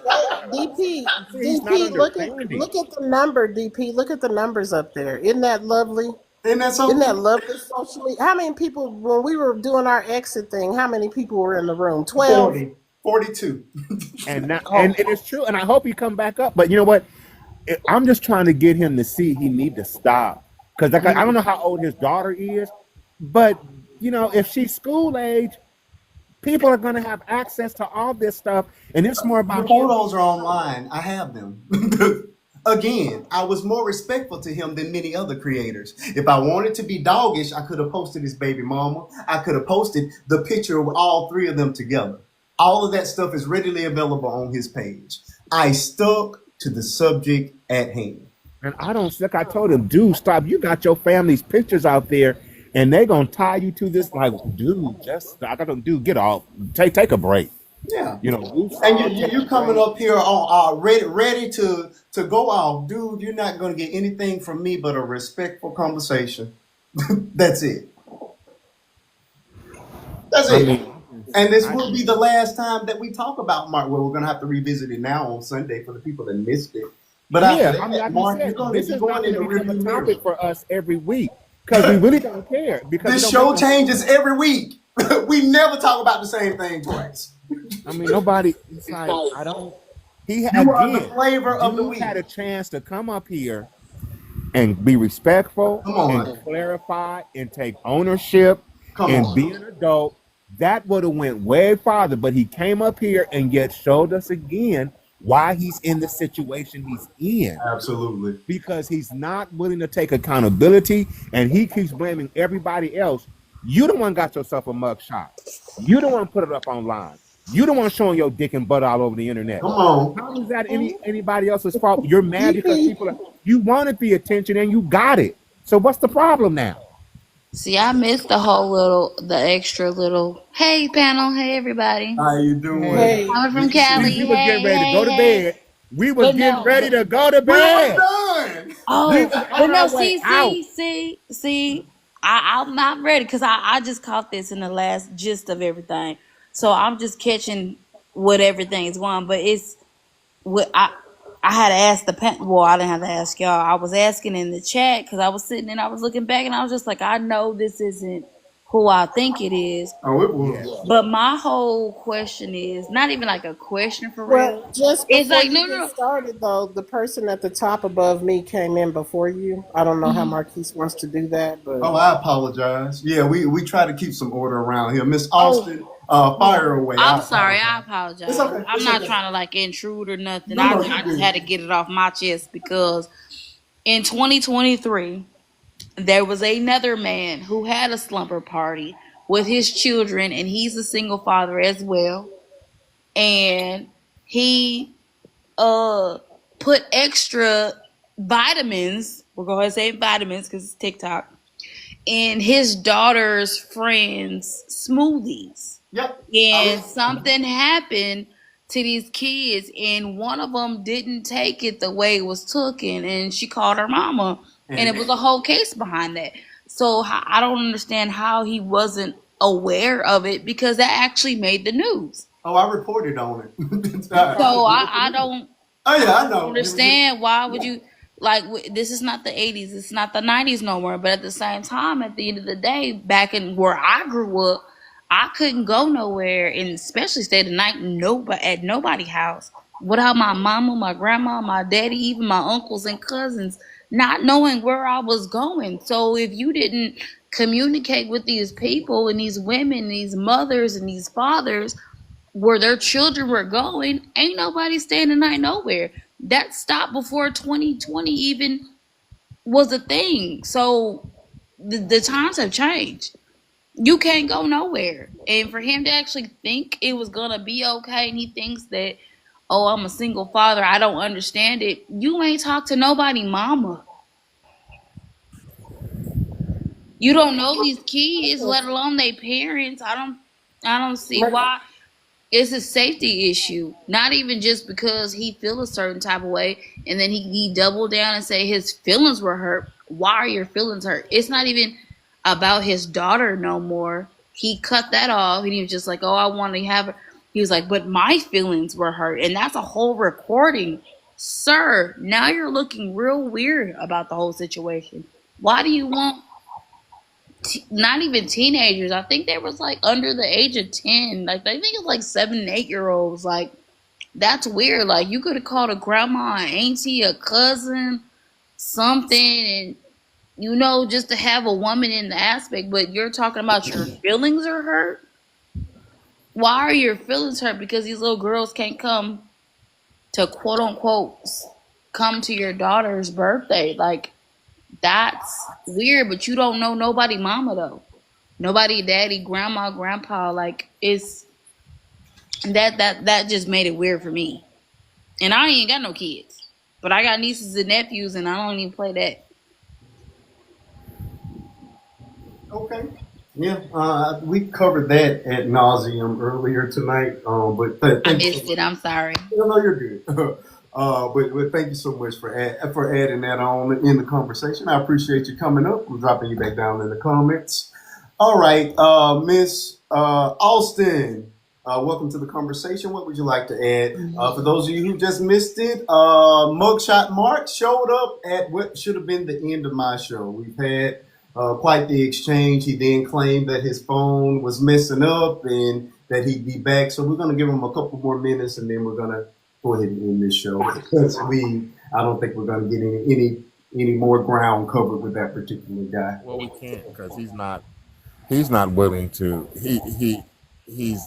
DP, He's not DP, understanding. look at the number, DP. Look at the numbers up there. Isn't that lovely? Isn't that Isn't something? that lovely socially? How many people, when we were doing our exit thing, how many people were in the room? 12? 40, 42. And now, Oh, and it's true. And I hope he come back up. But you know what? I'm just trying to get him to see he need to stop. Because like, I don't know how old his daughter is, but you know, if she's school age, people are going to have access to all this stuff, and it's more The about him. photos are online. I have them. Again, I was more respectful to him than many other creators. If I wanted to be doggish, I could have posted his baby mama. I could have posted the picture of all three of them together. All of that stuff is readily available on his page. I stuck to the subject at hand. And I don't like I told him, dude, stop. You got your family's pictures out there, and they gonna tie you to this. Like, dude, just I got to dude, get off. Take a break. Yeah. You know, And you coming up here on ready to go off, dude. You're not gonna get anything from me but a respectful conversation. That's it. That's I it. mean, And this will be the last time that we talk about Mark. Well, we're gonna have to revisit it now on Sunday for the people that missed it. But after yeah, I mean, that, like Mark, I you're said, gonna this be is not going in going the to become a review mirror. topic for us every week because we really don't care. Because This it don't show make no changes every week. We never talk about the same thing twice. I mean, nobody. It's like I don't. You are the Again. flavor of the You week. had a chance to come up here and be respectful Come and on. clarify and take ownership Come and on. be an adult. That would have went way farther. But he came up here and yet showed us again why he's in the situation he's in Absolutely. because he's not willing to take accountability and he keeps blaming everybody else. You the one got yourself a mug shot. You the one put it up online. You the one showing your dick and butt all over the internet. Come on. How is that anybody else's fault? You're mad because DP, you wanted the attention and you got it. So what's the problem now? See, I missed the extra little, hey panel, hey everybody. How you doing? hey, Coming from See, Cali, we was getting hey, ready to hey, go to hey. bed. We was But getting no, ready to go to We were bed. done. We oh, was but on no, our way out. see, I'm not ready because I just caught this in the last gist of everything. So I'm just catching what everything's going. But it's what I had to ask well, I didn't have to ask y'all. I was asking in the chat because I was sitting and I was looking back and I was just like, I know this isn't who I think it is. Oh, it Yes. was. But my whole question is not even like a question for well, real. just It's before like you no, get no, started, though, the person at the top above me came in before you. I don't know how no. Marquise wants to do that, but Oh, I apologize. Yeah, we try to keep some order around here. Miss Oh, Austin, yeah. fire away. I I'm sorry. I apologize. It's apologize. okay. I'm It's not okay. trying to like intrude or nothing. No, no, I you just had good. to get it off my chest because in 2023 there was another man who had a slumber party with his children, and he's a single father as well. And he uh put extra vitamins. We're going to say vitamins because it's TikTok in his daughter's friends' smoothies. Yep. And something happened to these kids, and one of them didn't take it the way it was taken, and she called her mama, and it And was a whole case behind that. So I don't understand how he wasn't aware of it because that actually made the news. oh, I reported on it. You So probably did it for I me. don't Oh yeah, I know. understand why would you like this is not the 80s, it's not the 90s no more, but at the same time at the end of the day back in where I grew up I couldn't go nowhere and especially stay the night at nobody's house without my mama, my grandma, my daddy, even my uncles and cousins not knowing where I was going. So if you didn't communicate with these people and these women, these mothers and these fathers where their children were going, ain't nobody staying the night nowhere. That stopped before 2020 even was a thing. So the times have changed. You can't go nowhere. And for him to actually think it was gonna be okay, and he thinks that, oh, I'm a single father, I don't understand it. You ain't talk to nobody, mama. You don't know these kids, let alone their parents. I don't see why. It's a safety issue. Not even just because he feel a certain type of way and then he doubled down and say his feelings were hurt. Why are your feelings hurt? It's not even about his daughter no more. he cut that off, and he was just like, "Oh, I want to have it." He was like, "But my feelings were hurt," and that's a whole recording, sir. Now you're looking real weird about the whole situation. Why do you want? Not even teenagers. I think they was like under the age of 10. Like I think it's like 7 and 8 year olds. Like that's weird. Like you could have called a grandma, an auntie, a cousin, something, and just to have a woman in the aspect. But you're talking about your feelings are hurt. Why are your feelings hurt? Because these little girls can't come to quote unquote come to your daughter's birthday. Like that's weird. But you don't know nobody mama though. Nobody daddy, grandma, grandpa. Like it's that just made it weird for me. And I ain't got no kids. But I got nieces and nephews and I don't even play that. Okay. Yeah, we covered that ad nauseum earlier tonight. But I missed it. I'm sorry. no, you're good. But thank you so much for adding that on in the conversation. I appreciate you coming up. I'm dropping you back down in the comments. All right, Miss Austin, welcome to the conversation. What would you like to add? For those of you who just missed it, Mugshot Mark showed up at what should have been the end of my show. We've had quite the exchange. He then claimed that his phone was messing up and that he'd be back. So we're going to give him a couple more minutes and then we're going to go ahead and end this show because I don't think we're going to get any more ground covered with that particular guy. Well, we can't because he's not willing to. He's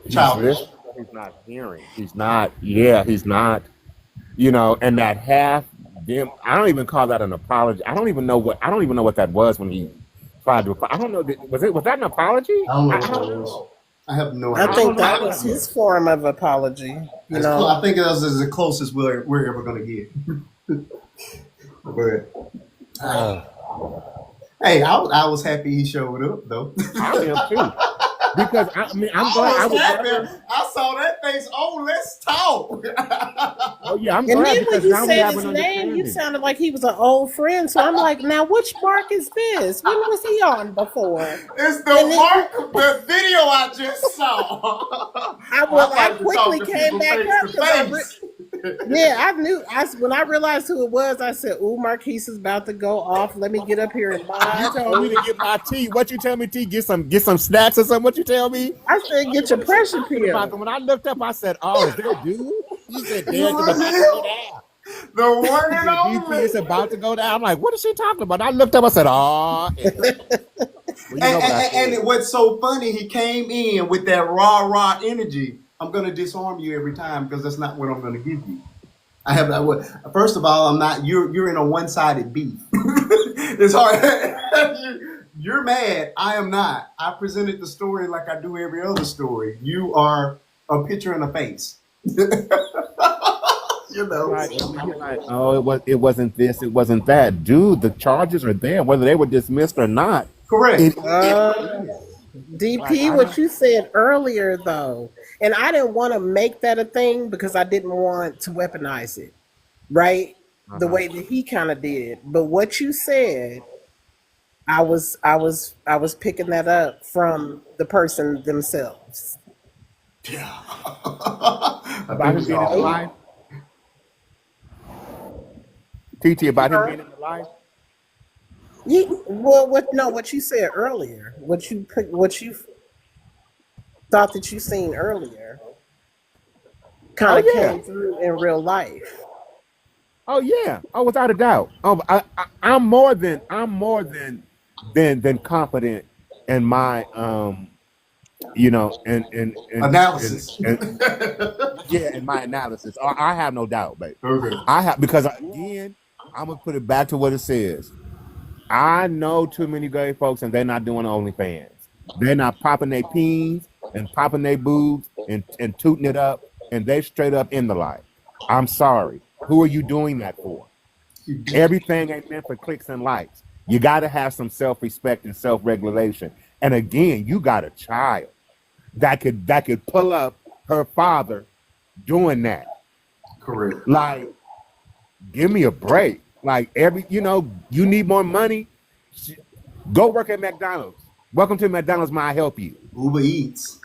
Childish. listening, but he's not hearing. He's not. Yeah, he's not. And that half. I don't even call that an apology. I don't even know what that was when he tried to. I don't know. Was that an apology? I don't know. I have no idea. I think that was his form of apology. I think that was the closest we're ever going to get. But hey, I was happy he showed up though. I am too. Because I'm glad I saw that face. Oh, let's talk. Oh yeah, I'm And glad then when because you now we said have his an name, you understanding. sounded like he was an old friend. So I'm like, now which Mark is this? When was he on before? It's the video I just saw. I quickly came back up because when I realized who it was, I said, "Ooh, Marquise is about to go off. Let me get up here and You mod." told me to get my tea. What you tell me, tea? Get some snacks or something. What you tell me? I said, "Get your pressure pill." When I looked up, I said, "Oh, is that dude?" You said, "Derek is about to go down." The one and DP only. is about to go down. I'm like, what is she talking about? I looked up. I said, "Oh." And what's so funny, he came in with that raw energy. I'm going to disarm you every time because that's not what I'm going to give you. First of all, I'm not. You're in a one-sided beef. It's hard. You're mad. I am not. I presented the story like I do every other story. You are a picture and a face. Like, oh, it wasn't this, it wasn't that, dude. The charges are there, whether they were dismissed or not. Correct. DP, what you said earlier, though, and I didn't want to make that a thing because I didn't want to weaponize it, right? The way that he kind of did. But what you said, I was picking that up from the person themselves. Yeah. About him being in the life. TT, about him being in the life. What you said earlier, what you thought that you seen earlier, kind of came through in real life. Oh yeah, without a doubt. I'm more than confident in my analysis. In my analysis. I have no doubt, babe. Okay. I have, because again, I'm gonna put it back to what it says. I know too many gay folks, and they're not doing OnlyFans. They're not popping their peens and popping their boobs and tooting it up, and they straight up in the life. I'm sorry. Who are you doing that for? Everything ain't meant for clicks and likes. You got to have some self-respect and self-regulation. And again, you got a child that could pull up her father doing that. Correct. Like, give me a break. Like, you need more money, go work at McDonald's. Welcome to McDonald's. May I help you? Uber Eats.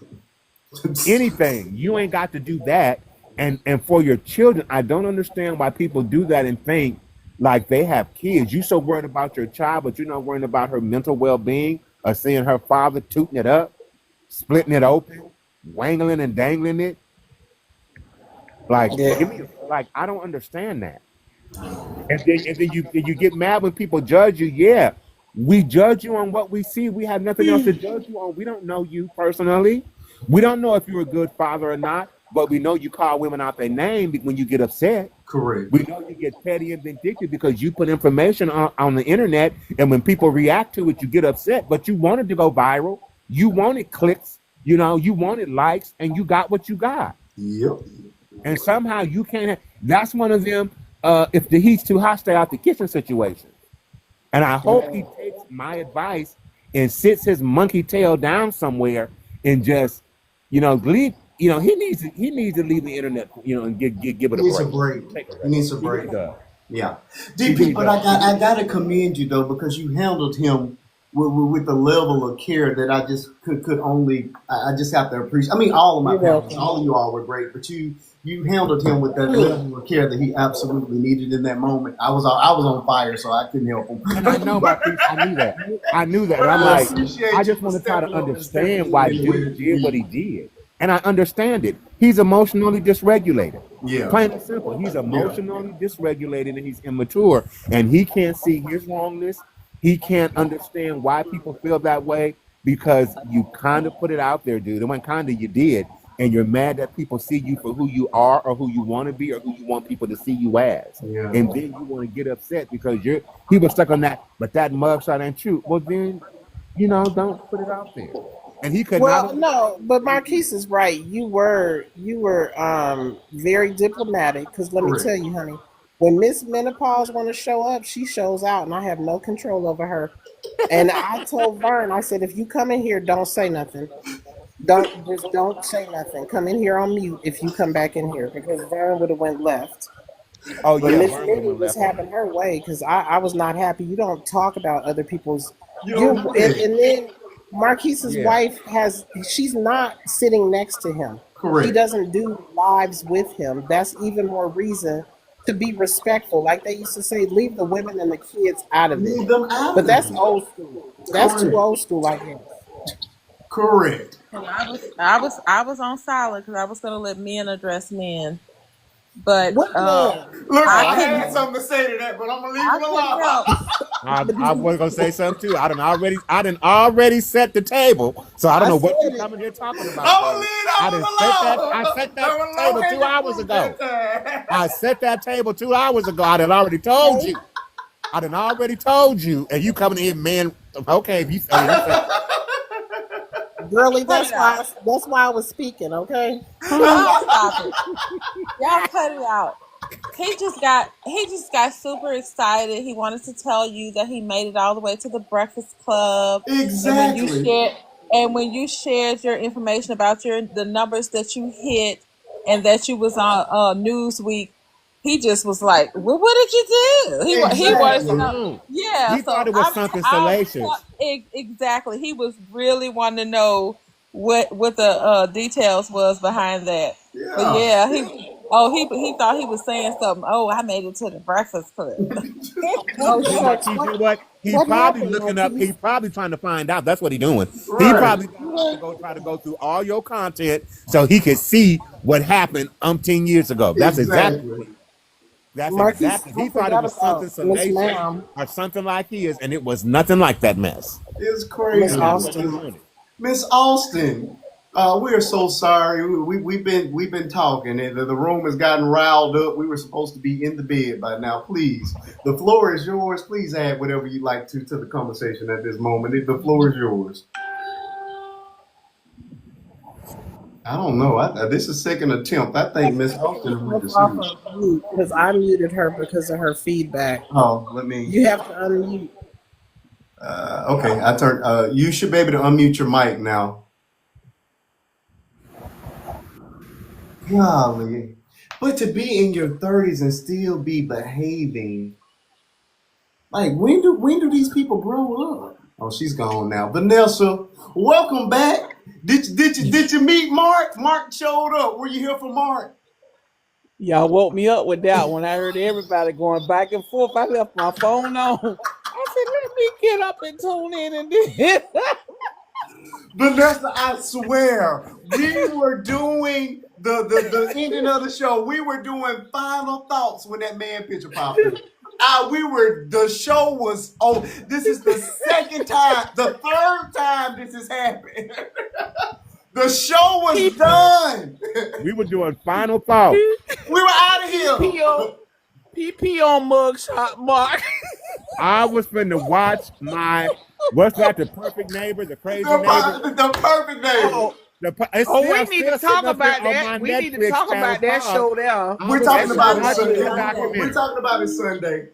Anything. You ain't got to do that. And for your children, I don't understand why people do that and think like they have kids. You so worried about your child, but you're not worried about her mental well-being or seeing her father tooting it up, splitting it open, wangling and dangling it. Like, give me like I don't understand that. And then you get mad when people judge you. Yeah, we judge you on what we see. We have nothing else to judge you on. We don't know you personally. We don't know if you're a good father or not, but we know you call women out their name when you get upset. Correct. We know you get petty and vindictive because you put information on the internet, and when people react to it, you get upset. But you wanted to go viral. You wanted clicks. You know, you wanted likes, and you got what you got. Yep. And somehow you can't. That's one of them. If the heat's too hot, stay out the kitchen situation. And I hope he takes my advice and sits his monkey tail down somewhere and just, leave. He needs to leave the internet. And give it a break. He needs a break. Take a break. He needs a He break. really does. Yeah, He DP, really but does. I gotta commend you though, because you handled him with the level of care that I just could only I just have to appreciate. I mean, all of my You're parents, welcome. all of you all were great, but you handled him with that level of care that he absolutely needed in that moment. I was on fire, so I couldn't help him. And I know about people. I knew that. And I'm I like, appreciate I you just for want to try to stepping up and understand stepping why in dude with did what me. he did. And I understand it. He's emotionally dysregulated. Yeah, Plain and simple. He's emotionally dysregulated and he's immature. And he can't see his wrongness. He can't understand why people feel that way because you kind of put it out there, dude. And when kind of you did, and you're mad that people see you for who you are or who you want to be or who you want people to see you as. yeah. And then you want to get upset because he was stuck on that, but that mugshot ain't true. Well, then, don't put it out there. And he could not Well, only. no, but Marquise is right. You were very diplomatic because let me Correct. tell you, honey, when Miss Menopause want to show up, she shows out, and I have no control over her. And I told Vern, I said, if you come in here, don't say nothing. Don't say nothing. Come in here on mute if you come back in here because Vern would have went left. Oh But yeah, Miss Vern would have Minnie went was left on having me. her way because I was not happy. You don't talk about other people's. You don't do that. And then Marquise's Yeah. wife she's not sitting next to him. She Correct. doesn't do lives with him. That's even more reason to be respectful. Like they used to say, leave the women and the kids out of it. Leave them out But of that's it. old school. That's too Correct. old school, I guess. Correct. And I was on silent because I was gonna let men address men, but What man? Look, I I couldn't had something to say to that, but I'm gonna leave I it couldn't alone. help. I was gonna say something too. I didn't already set the table, so I don't I know said what you're it. coming here talking about, I'm gonna brother. leave that I one didn't set that. alone. I set That that was table low 2 hanging hours fruit ago. that time. I set that table 2 hours ago. I done already told you. I done already told you, and you coming in, man. Okay, if you say Girlie, Cut it out. that's why I was speaking, okay? Y'all stop it. Y'all cut it out. He just got super excited. He wanted to tell you that he made it all the way to the Breakfast Club. Exactly. And when you shared your information about the numbers that you hit and that you was on Newsweek, he just was like, "Well, what did you do?" He leave me wanted to Exactly. know. alone. Yeah, He thought so it was something salacious. exactly. He was really wanting to know what the details was behind that. But Yeah. yeah, he thought he was saying something. Oh, I made it to the Breakfast Club. Oh, You know, shucks. Marquise, you know what? He's What probably happened, looking up. He's Marquise? probably trying to find out. That's what he's doing. He Right. probably about to go try to go through all your content so he could see what happened umpteen years ago. That's exactly Exactly. what. That's Marquise, exactly. I He thought it forgot was something about Miss salacious Ma'am, or something like his, and it was nothing like that mess. It's Miss crazy. And that's what he Austin. wanted. Miss Austin, we are so sorry. We've been talking, and the room has gotten riled up. We were supposed to be in the bed by now. Please, the floor is yours. Please add whatever you'd like to the conversation at this moment. The floor is yours. I don't know. This is second attempt. I think Miss Austin went to Herself off sleep. of mute because I muted her because of her feedback. Oh, let me. You have to unmute. Okay, I turned. You should be able to unmute your mic now. Golly, but to be in your 30s and still be behaving like when do these people grow up? Oh, she's gone now. Vanessa, welcome back. Did you meet Mark? Mark showed up. Were you here for Mark? Y'all woke me up with that when I heard everybody going back and forth. I left my phone on. I said, let me get up and tune in and then. Vanessa, I swear, we were doing the ending of the show. We were doing final thoughts when that man picture popped in. The show was oh, this is the third time this has happened. The show was done. We were doing final thoughts. We were out of here. PP on mugshot Mark. I was finna watch what's that? The perfect neighbor, the crazy neighbor. The perfect neighbor. We need to talk about that. We need to talk about that show there. We're talking about it Sunday. We're talking about it Sunday.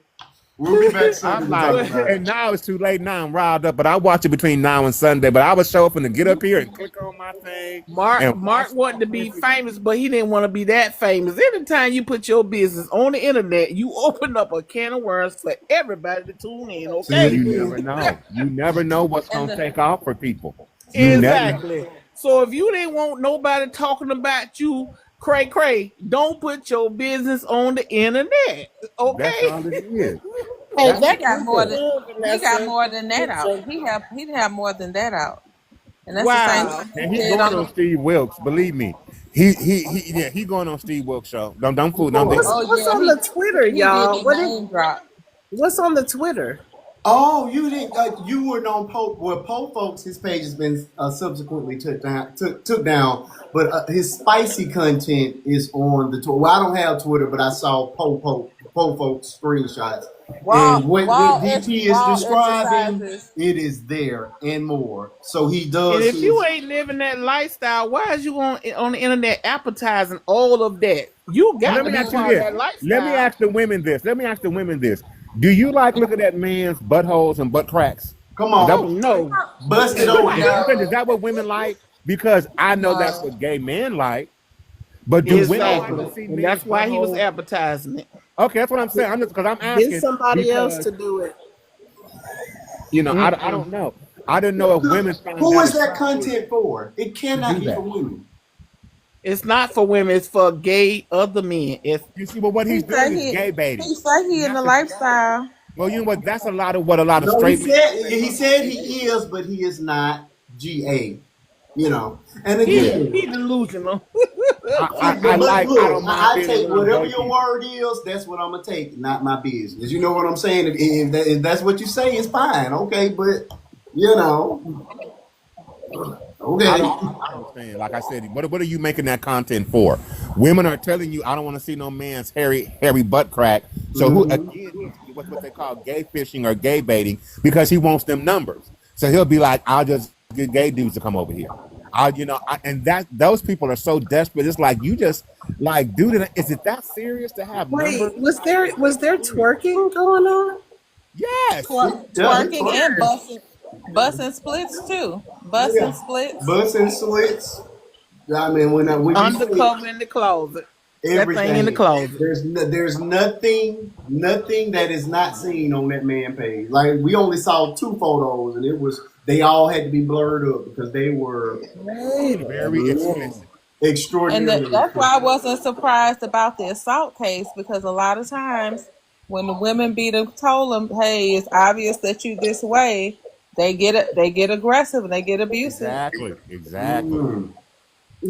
We'll be back Sunday. And now it's too late. Now I'm riled up, but I watch it between now and Sunday. But I was so open to get up here and click on my thing. Mark wanted to be famous, but he didn't want to be that famous. Anytime you put your business on the internet, you open up a can of worms for everybody to tune in. Okay, you never know. You never know what's gonna take off for people. Exactly. So if you didn't want nobody talking about you, cray, don't put your business on the internet. Okay. That's all it is. Hey, he got more than that out. He'd have more than that out. And that's the same thing. And he's going on Steve Wilkes, believe me. He going on Steve Wilkes' show. Don't fool. What's on the Twitter, y'all? What's on the Twitter? Oh, you didn't. You were on Pope. Well, Pope folks, his page has been subsequently took down. But his spicy content is on the Twitter. Well, I don't have Twitter, but I saw Pope folks screenshots. And what DP is describing, it is there and more. So he does. And if you ain't living that lifestyle, why is you on the internet advertising all of that? You got to be part of that lifestyle. Let me ask the women this. Do you like looking at men's buttholes and butt cracks? Come on. No. Bust it open. Is that what women like? Because I know that's what gay men like. But do women like to see and that's why he was advertising it. Okay, that's what I'm saying. Because I'm asking. Get somebody else to do it. You know, I don't know. I didn't know if women. Who is that content for? It cannot be for women. It's not for women. It's for gay other men. You see, but what he's doing is gay baiting. He said he in the lifestyle. Well, you know what? That's a lot of straight. He said he is, but he is not GA. You know, and again, he's delusional. I take whatever your word is. That's what I'm gonna take. Not my business. You know what I'm saying? If that's what you say, it's fine. Okay, but you know. Okay. I don't understand. Like I said, what are you making that content for? Women are telling you, I don't want to see no man's hairy butt crack. So who again? What they call gay fishing or gay baiting because he wants them numbers. So he'll be like, I'll just get gay dudes to come over here. Those people are so desperate. It's like you just like, dude, is it that serious to have numbers? Was there twerking going on? Yes, twerking and busting splits too. Busting splits. I mean, when undercover in the closet. Everything that thing in the closet. There's nothing that is not seen on that man page. Like we only saw 2 photos, and they all had to be blurred up because they were very extraordinary. And that's why I wasn't surprised about the assault case because a lot of times when the women told them, "Hey, it's obvious that you this way," they get aggressive and they get abusive. Exactly.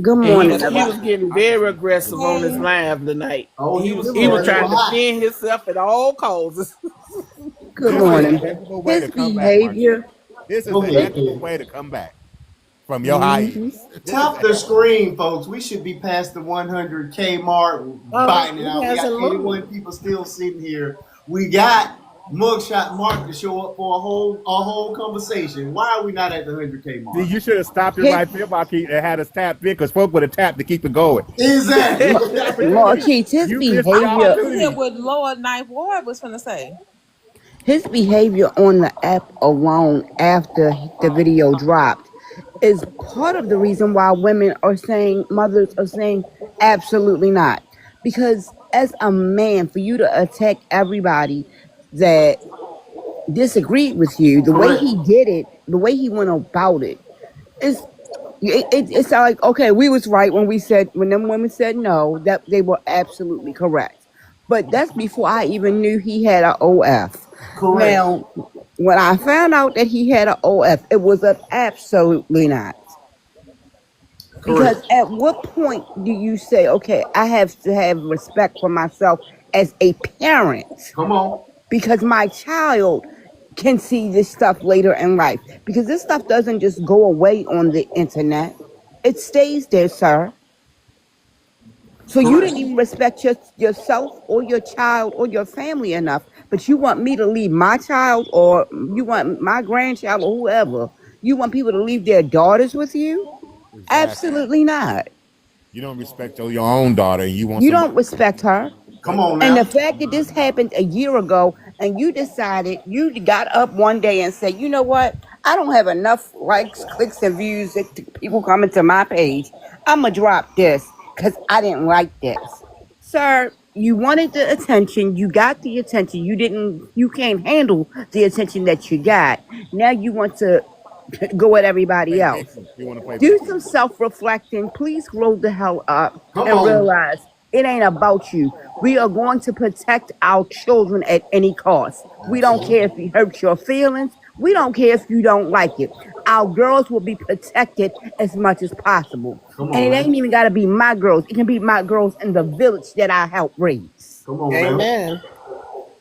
Good morning. He was getting very aggressive on his live tonight. Oh, he was trying to defend himself at all costs. Good morning. His behavior. This is the excellent way to come back from your hiatus. Tap the screen, folks. We should be past the 100K mark. Biting it out. We got 81 people still sitting here. We got Mugshot Mark to show up for a whole conversation. Why are we not at the 100K mark? You should have stopped it right there, Marquis, and had us tapped in because folk would have tapped to keep it going. Exactly. Marquis, his behavior. What Lord Ninth Ward was going to say. His behavior on the app alone after the video dropped is part of the reason why mothers are saying absolutely not. Because as a man, for you to attack everybody that disagree with you. The way Correct. he did it, the way he went about it, is it's like, okay, we was right when we said, when them women said no, that they were absolutely correct. But that's before I even knew he had an OF. Correct. Now, when I found out that he had an OF, it was an absolutely not. Because Correct. at what point do you say, okay, I have to have respect for myself as a parent? Come on. Because my child can see this stuff later in life. Because this stuff doesn't just go away on the internet, it stays there, sir. So you Correct. didn't even respect yourself or your child or your family enough, but you want me to leave my child, or you want my grandchild or whoever, you want people to leave their daughters with you? Exactly. Absolutely not. You don't respect your own daughter, and you want You somebody don't respect her. to Come respect on her. And the now. fact that this happened a year ago and you decided, you got up one day and said, you know what? I don't have enough likes, clicks, and views that people coming to my page. I'm going to drop this because I didn't like this. Sir, you wanted the attention. You got the attention. You can't handle the attention that you got. Now you want to go at everybody Play else. victim. You want to play Do victim. some self-reflecting. Please grow the hell up Come and on. realize it ain't about you. We are going to protect our children at any cost. We don't care if it hurts your feelings. We don't care if you don't like it. Our girls will be protected as much as possible. Come And on it now. ain't even got to be my girls. It can be my girls in the village that I help raise. Come on now. Amen.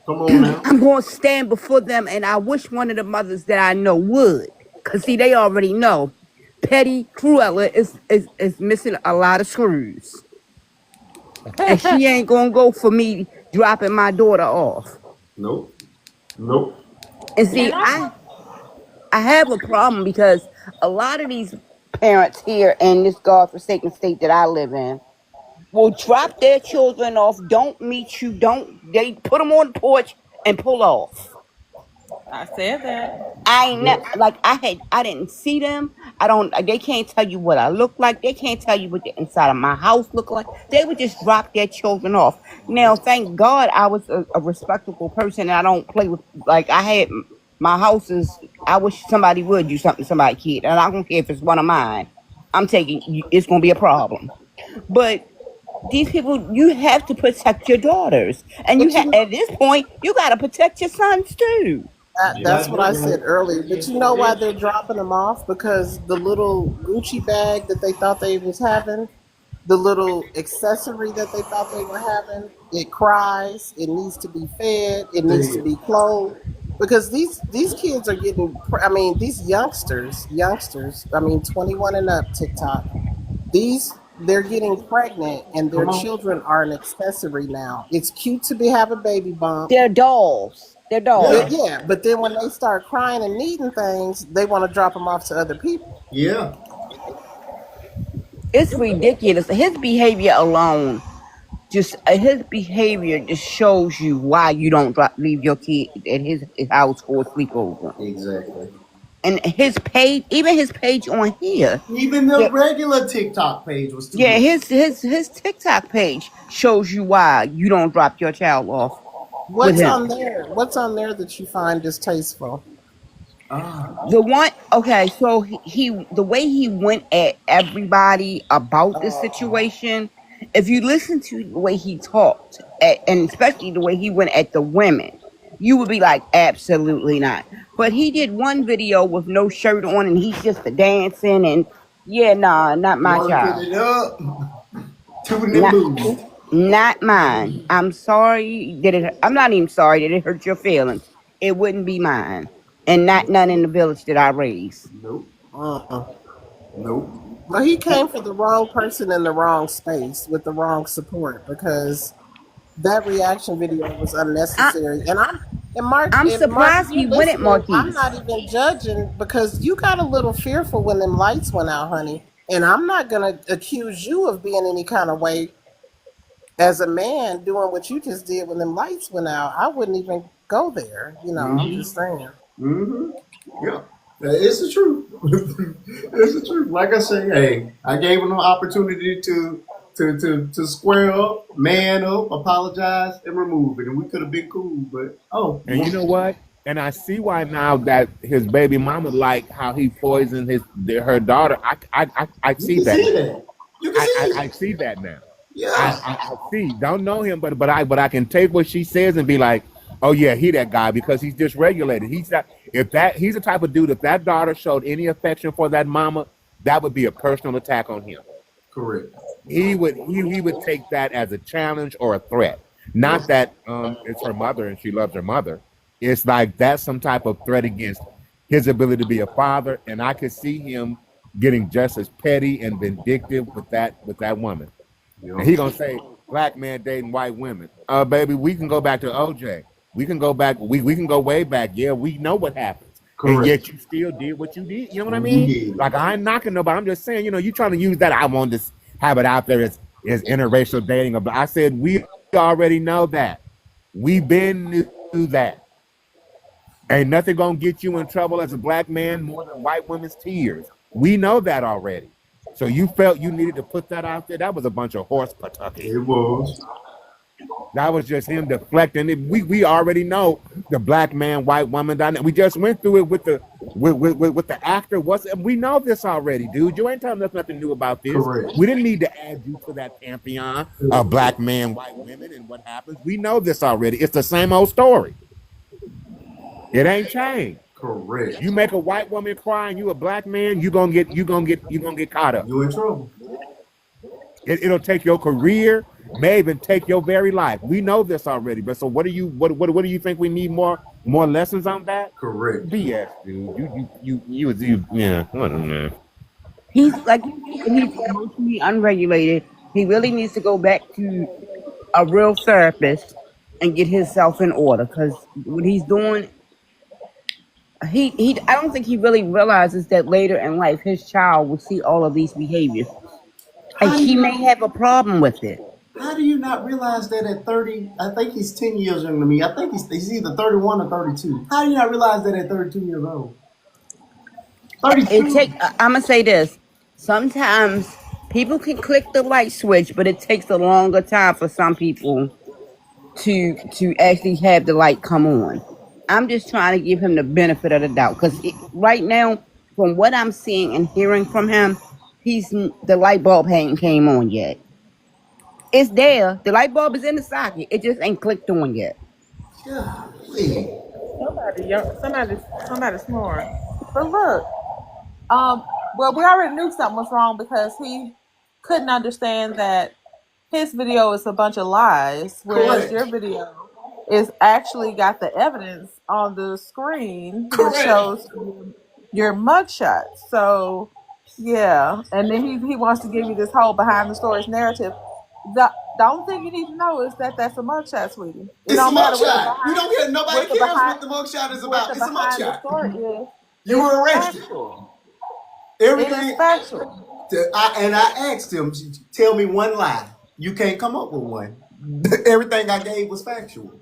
Come on now. I'm going to stand before them, and I wish one of the mothers that I know would. Because, see, they already know. Petty Cruella is missing a lot of screws. And she ain't going to go for me dropping my daughter off. Nope. Nope. And see, And I I have a problem because a lot of these parents here in this godforsaken state that I live in will drop their children off, don't meet you, they put them on the porch and pull off. I said that. I ain't Yep. like I didn't see them. I don't. They can't tell you what I look like. They can't tell you what the inside of my house look like. They would just drop their children off. Now, thank God, I was a respectable person, and I don't play with, like, I had my houses. I wish somebody would do something to somebody's kid, and I don't care if it's one of mine. I'm taking. It's gonna be a problem. But these people, you have to protect your daughters, and But at this point, you got to protect your sons too. You that's gotta what do I it, said man. earlier. But you know why they're dropping them off? Because the little Gucci bag that they thought they was having, the little accessory that they thought they were having, it cries. It needs to be fed. It needs to Dead. be clothed. Because these kids are getting. I mean, these youngsters. I mean, 21 and up. TikTok. They're getting pregnant, and their Come on. children are an accessory now. It's cute to be have a baby bump. They're dolls. They're Yeah. dolls. Yeah, but then when they start crying and needing things, they want to drop them off to other people. Yeah. It's ridiculous. His behavior alone, his behavior just shows you why you don't leave your kid at his house for a sleepover. Exactly. And his page, even his page on here, Even the yeah, regular TikTok page was too yeah, much. his TikTok page shows you why you don't drop your child off with What's him. on there? What's on there that you find distasteful? The one, okay, so the way he went at everybody about this situation, if you listen to the way he talked, and especially the way he went at the women, you would be like, absolutely not. But he did one video with no shirt on, and he's just dancing, and yeah, nah, not my Working child. it up. Tooting and Not, booting. not mine. I'm sorry that I'm not even sorry that it hurt your feelings. It wouldn't be mine. And not none in the village that I raised. Nope. Uh-uh. Nope. Well, he came for the wrong person in the wrong space with the wrong support because that reaction video was I, unnecessary. I'm And Mark, if surprised you're he went at listening, I'm Marquise. not even judging because you got a little fearful when them lights went out, honey. And I'm not gonna accuse you of being any kind of way as a man doing what you just did when them lights went out. I wouldn't even go there. I'm just saying. Mm-hmm. Yeah. It's the truth. It's the truth. Like I say, hey, I gave him an opportunity to square up, man up, apologize, and remove it, and we could have been cool. But And you know what? And I see why now that his baby mama like how he poisoned her daughter. I You see can that see now. that. You can see I it. see that now. Yeah. I see. Don't know him, but I can take what she says and be like, oh yeah, he that guy because he's dysregulated. He's that if that he's the type of dude. If that daughter showed any affection for that mama, that would be a personal attack on him. Correct. He would take that as a challenge or a threat. Yeah. Not that it's her mother and she loves her mother. It's like that's some type of threat against his ability to be a father, and I could see him getting just as petty and vindictive with that woman. And Yeah. he gonna say black man dating white women. Baby, we can go back to OJ. We can go back. We can go way back. Yeah, we know what happens. And Correct. yet you still did what you did. You know what I And you mean? did. Like I ain't knocking nobody. I'm just saying, you trying to use that. I want to have it out there as interracial dating. I said we already know that. We been knew that. Ain't nothing gonna get you in trouble as a black man more than white women's tears. We know that already. So you felt you needed to put that out there. That was a bunch of horse patucky. It was. That was just him deflecting it. We already know the black man, white woman dynamic. We just went through it with the actor. We know this already, dude. You ain't telling us nothing new about this. Correct. We didn't need to add you to that pantheon of black men, white women, and what happens. We know this already. It's the same old story. It ain't changed. Correct. You make a white woman cry and you a black man, you gonna get caught up. You in trouble. It'll take your career, may even take your very life. We know this already, but so what do you think we need more lessons on that? Correct. BS, dude. You yeah. I don't know. He's like he's emotionally unregulated. He really needs to go back to a real therapist and get himself in order because what he's doing, I don't think he really realizes that later in life his child will see all of these behaviors and How do he you may have a problem with it. how do you not realize that at 30? I think he's 10 years younger than me. I think he's either 31 or 32. How do you not realize that at 32 years old? 32. I'm gonna say this. Sometimes people can click the light switch, but it takes a longer time for some people to actually have the light come on. I'm just trying to give him the benefit of the doubt because right now, from what I'm seeing and hearing from him, the light bulb hadn't came on yet. It's there. The light bulb is in the socket. It just ain't clicked on yet. Golly. Somebody snoring. But look, well, we already knew something was wrong because he couldn't understand that his video is a bunch of lies, whereas Correct. your video is actually got the evidence on the screen, which Correct. shows your mugshot. So, yeah, and then he wants to give you this whole behind the stories narrative. The only thing you need to know is that that's a mugshot, sweetie. It It's a don't matter what the mugshot. We don't care. Nobody what the cares behind what the mugshot is what about. the It's a behind the mugshot. story is. You It's were arrested. factual. It is Everything. factual. And I asked him, tell me one lie. You can't come up with one. Everything I gave was factual.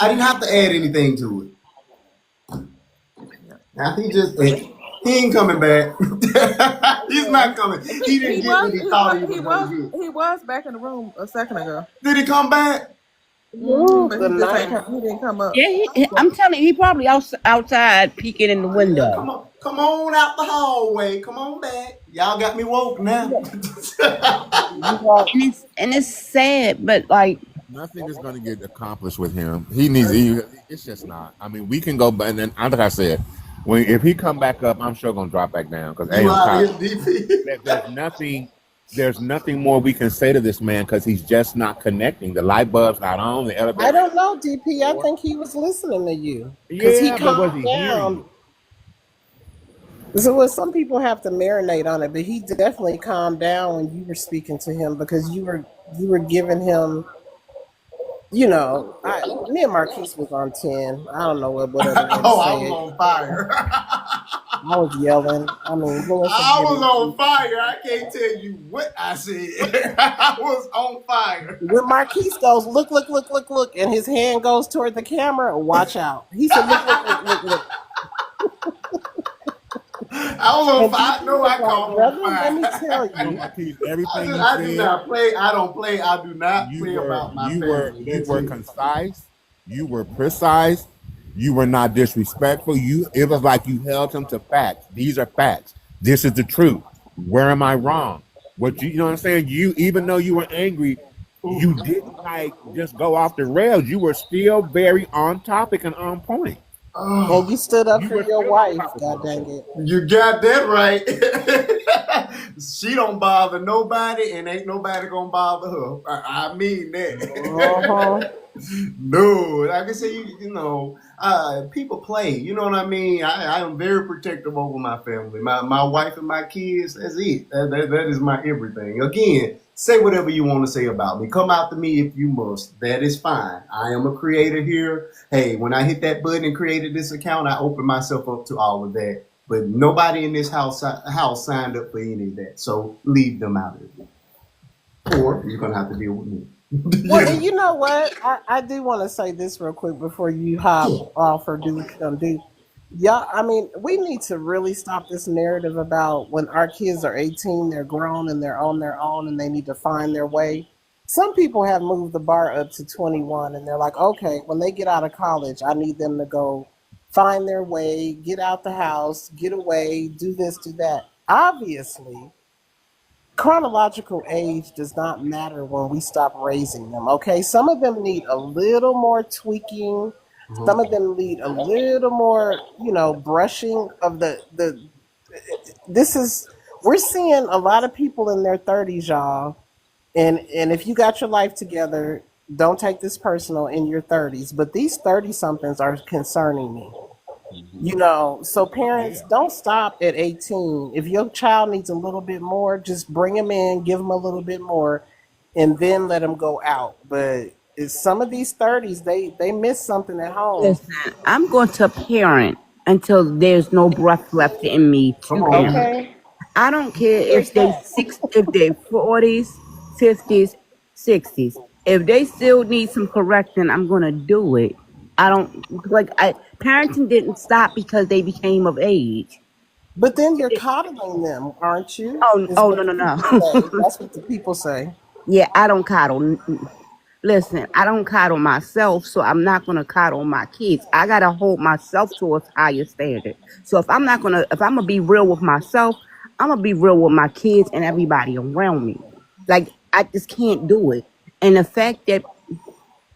I didn't have to add anything to it. Now he ain't coming back. He's not coming. He didn't get what he thought he was gonna get. he was back in the room a second ago. Did he come back? But Good night. he didn't come up. Yeah, I'm telling you, he probably outside peeking in the Yeah, window. come on out the hallway. Come on back. Y'all got me woke now. And it's sad, but like Nothing is going to get accomplished with him. It's just not. I mean, we can go, and then like I said, if he come back up, I'm sure gonna drop back down because You I'm out tired. of here, DP. There's nothing more we can say to this man because he's just not connecting. The light bulb's not on. The I elevator. don't know, DP. I think he was listening to you because he Yeah, but was calmed he hearing down. you? So some people have to marinate on it, but he definitely calmed down when you were speaking to him because you were giving him. Me and Marquise was on 10. I don't know whatever way to Oh, I say was it. on fire. I was yelling. I mean, Lord I forgive was me. on fire. I can't tell you what I said. I was on fire. When Marquise goes, look, look, look, look, look, and his hand goes toward the camera, watch out. He said, look, look, look, look, look. I was on And fire. I DP know was I like, caught on brother, let me fire. tell So, you. Marquise, everything you I do said, not play. I don't play. I do not you play were about my you were family. you That's were it. concise, you were precise, You were not disrespectful. It was like you held him to facts. These are facts. This is the truth. Where am I wrong? You know what I'm saying? You, even though you were angry, you didn't like just go off the rails. You were still very on topic and on point. And you stood up You for were your still on wife, topic and god on dang point. it. You got that right. She don't bother nobody, and ain't nobody gonna bother her. I mean Uh-huh. that. No, like I say, people play. You know what I mean? I am very protective over my family, my wife and my kids. That's it. That is my everything. Again, say whatever you want to say about me. Come out to me if you must. That is fine. I am a creator here. Hey, when I hit that button and created this account, I opened myself up to all of that. But nobody in this house signed up for any of that. So leave them out of it. Or you're gonna have to deal with me. Well, and you know what? I do want to say this real quick before you hop off or do what you're gonna do. Yeah, I mean, we need to really stop this narrative about when our kids are 18, they're grown and they're on their own and they need to find their way. Some people have moved the bar up to 21 and they're like, okay, when they get out of college, I need them to go find their way, get out the house, get away, do this, do that. Obviously, chronological age does not matter when we stop raising them. Okay, some of them need a little more tweaking. Some of them need a little more, brushing of the. This is we're seeing a lot of people in their 30s, y'all. And if you got your life together, don't take this personal in your 30s. But these 30 somethings are concerning me. So parents, Yeah. don't stop at 18. If your child needs a little bit more, just bring them in, give them a little bit more, and then let them go out. But some of these 30s, they miss something at home. Listen, I'm going to parent until there's no breath left in me Come to on parent. now. Okay, I don't care there's that. if they 40s, 50s, 60s. If they still need some correcting, I'm gonna do it. I don't like I parenting didn't stop because they became of age. But then you're coddling them, aren't you? Is Oh what no the no people no. say. That's what the people say. Yeah, I don't coddle. Listen, I don't coddle myself, so I'm not gonna coddle my kids. I gotta hold myself to a higher standard. So if I'm gonna be real with myself, I'm gonna be real with my kids and everybody around me. Like I just can't do it. And the fact that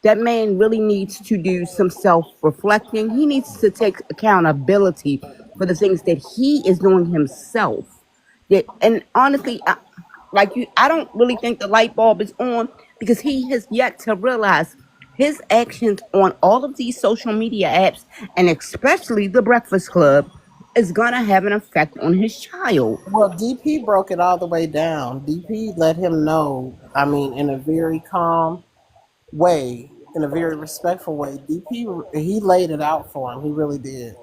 that man really needs to do some self reflecting. He needs to take accountability for the things that he is doing himself. That, and honestly, I don't really think the light bulb is on because he has yet to realize his actions on all of these social media apps and especially the Breakfast Club is gonna have an effect on his child. Well, DP broke it all the way down. DP let him know, I mean, in a very calm way, in a very respectful way. DP, he laid it out for him. He really did.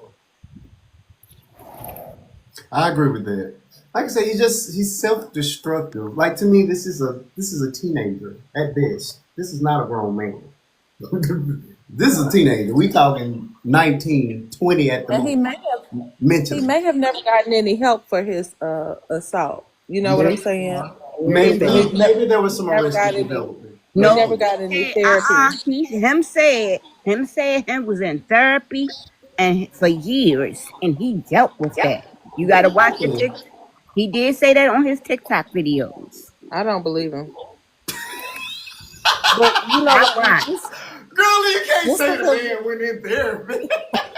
I agree with that. Like I say, he's self-destructive. Like to me, this is a teenager at best. This is not a grown man. This is a teenager. We talking 19, 20 at the And most he mentally. may have never gotten any help for his assault. You know what I'm Maybe, saying? maybe, He maybe there was he some never arrested got any. development. He No, never Maybe. got any said, therapy. him said him was in therapy and for years, and he dealt with that. You got to watch the Exactly. tick. He did say that on his TikTok videos. I don't believe him. But you know I what? watched. Girl, you can't Just say the because man went in therapy.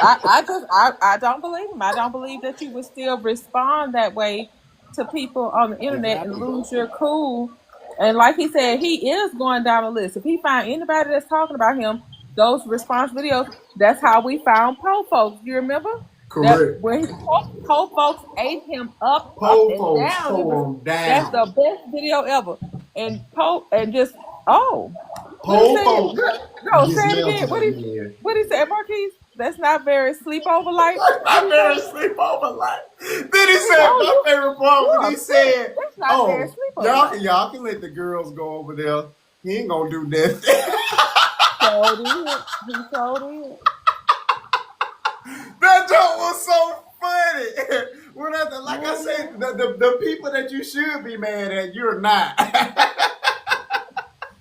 I don't believe him. I don't believe that you would still respond that way to people on the internet and Exactly. lose your cool. And like he said, he is going down the list. If he find anybody that's talking about him, those response videos, that's how we found Po folks. You remember? That Correct. when Po folks ate him up Pole and folks down. It was tore him That's down. the best video ever. And Po and just oh, what he Pole said? folks No, say it again. dismantled that man. What he said, Marquise? That's not very sleepover like. What I he better say? sleep over like. Then he He said told my you favorite part when you're he upset. said, That's not very "Oh, sleepover y'all like. y'all can let the girls go over there. He ain't gonna do that." So did he? So did. That joke was so funny. Like I Mm-hmm. said, the people that you should be mad at, you're not.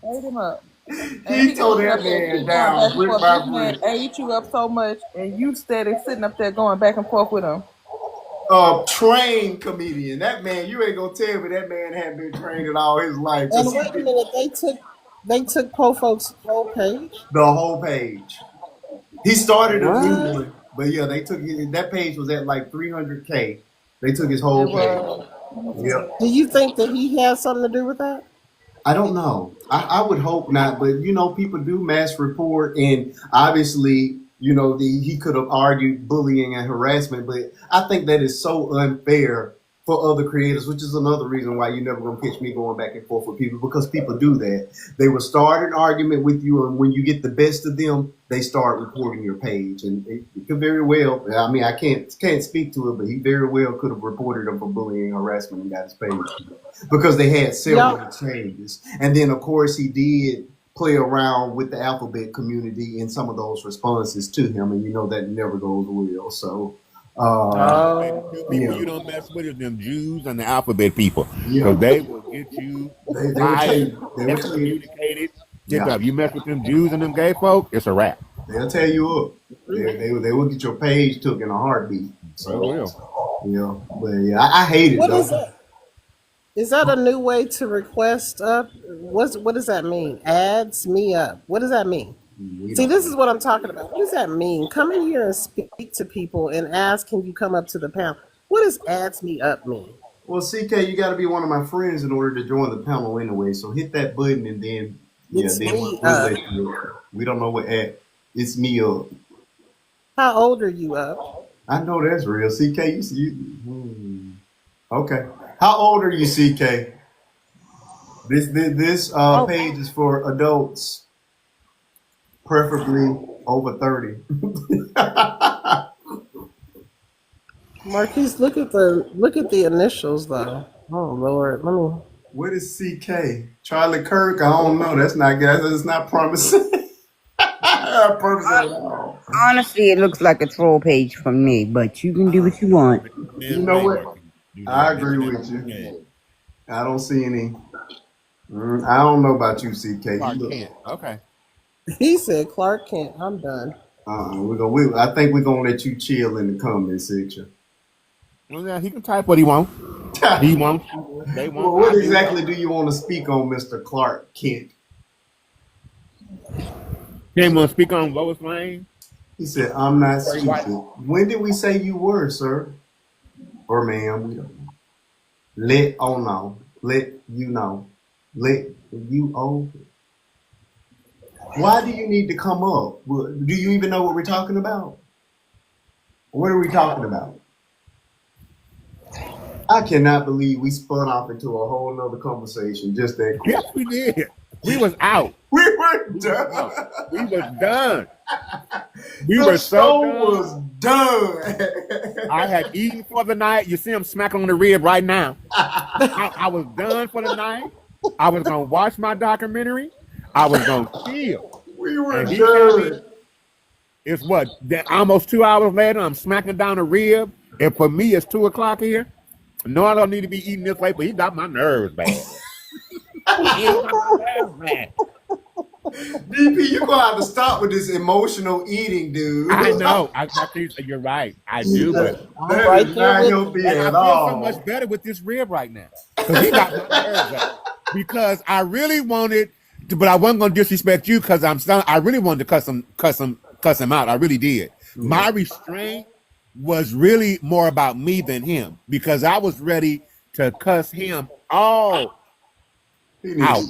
Ate him up. And He he gonna tore sit that up there and man keep going back down and brick forth. by This man brick. ate you up so much, and you steady sitting up there going back and forth with him. Trained comedian. That man, you ain't gonna tell me that man hadn't been trained in all his life because And he wait a did minute, they took Po Folks' whole page. the whole page. He started a new What? one, but yeah, they took that page was at like 300K. They took his It whole page. was. Yep. Do you think that he has something to do with that? I don't know. I would hope not, but people do mass report, and obviously, he could have argued bullying and harassment, but I think that is so unfair for other creators, which is another reason why you're never gonna catch me going back and forth with people because people do that. They will start an argument with you, and when you get the best of them, they start reporting your page, and it could very well. I mean, I can't speak to it, but he very well could have reported them for bullying and harassment and got his page because they had several Y'all, exchanges. And then, of course, he did play around with the alphabet community in some of those responses to him, and that never goes well. So, Two people yeah, you don't mess with is them Jews and the alphabet people. yeah, Because they will get you they will tell fired, you, they will tell you, excommunicated. Get yeah, up. You mess with them Jews and them gay folk, it's a wrap. they'll tear you up. They will get your page took in a heartbeat. They So, will. yeah, but yeah, I hate it what is though. that? Is that a new way to request up? What does that mean? Adds me up. What does that mean? We See, don't this know. is what I'm talking about. What does that mean? Come in here and speak to people and ask, can you come up to the panel? What does adds me up mean? Well, CK, you got to be one of my friends in order to join the panel anyway. So hit that button and then, yeah, It's then we'll, me we'll up. let you know. We don't know what at. It's me up. How old are you up? I know that's real. CK, okay. How old are you, CK? This Oh, page is for adults, preferably over 30. Marquise, look at the initials though. Oh Lord, let me. What is CK? Charlie Kirk? I don't know. That's not good. That's not promising. Promising at all. Honestly, it looks like a troll page from me, but you can do what you want. You Man's know name, what? Marky. Do I not agree misstep with his you. name. I don't see any. I don't know about you, CK. You Clark look. Kent. Okay. He said Clark Kent. I'm done. I think we're gonna let you chill in the comment section. Well, yeah, he can type what he wants. He wants. They Well, want. what I do. exactly do you want to speak on, Mr. Clark Kent? Came on speak on Lois Lane. He said, "I'm not Barry White. stupid." When did we say you were, sir or ma'am? We don't know. Let you know. Let you over. Why do you need to come up? Do you even know what we're talking about? What are we talking about? I cannot believe we spun off into a whole nother conversation just that quick. Yes, we did. We was out. We were We was done. out. We was done. We The were so show done. was done. I had eaten for the night. You see him smacking on the rib right now. I was done for the night. I was gonna watch my documentary. I was gonna chill. We were And he tell me done. it's what almost 2 hours later. I'm smacking down a rib, and for me it's 2 o'clock here. No, I don't need to be eating this late, but he got my nerves bad. He got my nerves bad. DP, you're gonna have to stop with this emotional eating, dude. I know. I think you're right. I do, but I'm That right is there not with healthy you. and I at feel so all. much better with this rib right now because he got my nerves up. Because I really wanted, but I wasn't gonna disrespect you because I really wanted to cuss him out. I really did. My restraint was really more about me than him because I was ready to cuss him all He needs out.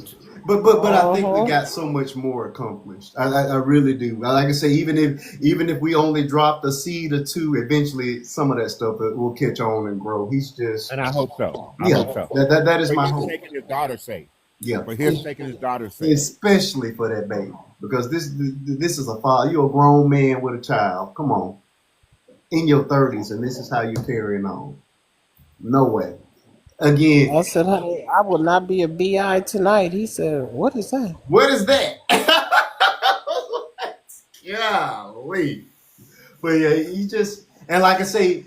but I think we Uh-huh. got so much more accomplished. I really do. Like I say, even if we only dropped a seed or two, eventually some of that stuff will catch on and grow. He's just And I hope so. I yeah. hope so. That is For my his hope. sake and his daughter's sake. Yeah, For his sake and his daughter's sake. especially for that baby because this is a father. You're a grown man with a child. Come on, in your 30s, and this is how you're carrying on. No way. Again, I said, honey, I will not be a BI tonight. He said, what is that? what is that? Golly. But yeah, he just and like I say,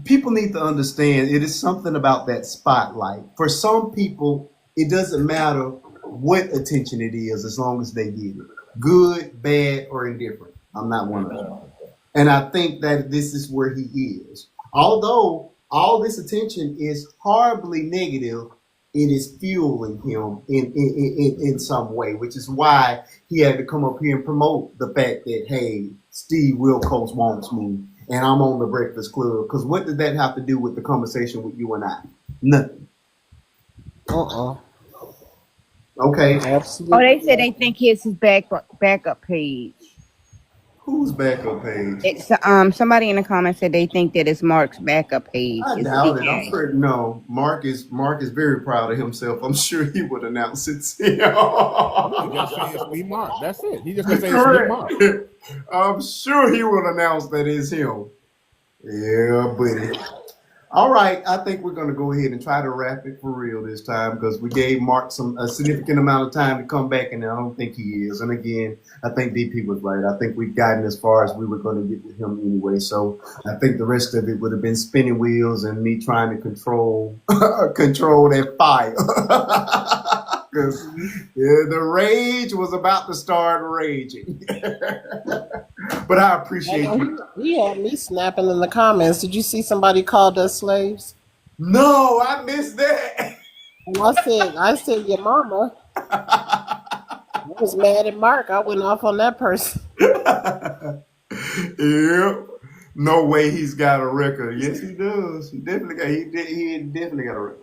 people need to understand it is something about that spotlight. For some people, it doesn't matter what attention it is as long as they get it. Good, bad, or indifferent. I'm not one of them. And I think that this is where he is. Although all this attention is horribly negative, it is fueling him in some way, which is why he had to come up here and promote the fact that, hey, Steve Wilkos wants me and I'm on the Breakfast Club. Because what did that have to do with the conversation with you and I? Nothing. Okay. Oh, Absolutely. they said they think his backup page. Whose backup page? It's somebody in the comments said they think that it's Mark's backup page. I It's doubt it. I'm CK. pretty no. Mark is very proud of himself. I'm sure he would announce it. He just say it's me, Mark. That's it. He just gonna say it's me, Mark. Correct. I'm sure he would announce that it's him. Yeah, buddy. All right, I think we're going to go ahead and try to wrap it for real this time because we gave Mark a significant amount of time to come back, and I don't think he is. And again, I think DP was right. I think we've gotten as far as we were going to get with him anyway. So I think the rest of it would have been spinning wheels and me trying to control that fire. Because the rage was about to start raging. But I appreciate you. He had me snapping in the comments. Did you see somebody called us slaves? No, I missed that. And I said, your mama. I was mad at Mark. I went off on that person. Yeah. No way he's got a record. Yes, he does. He definitely got a record.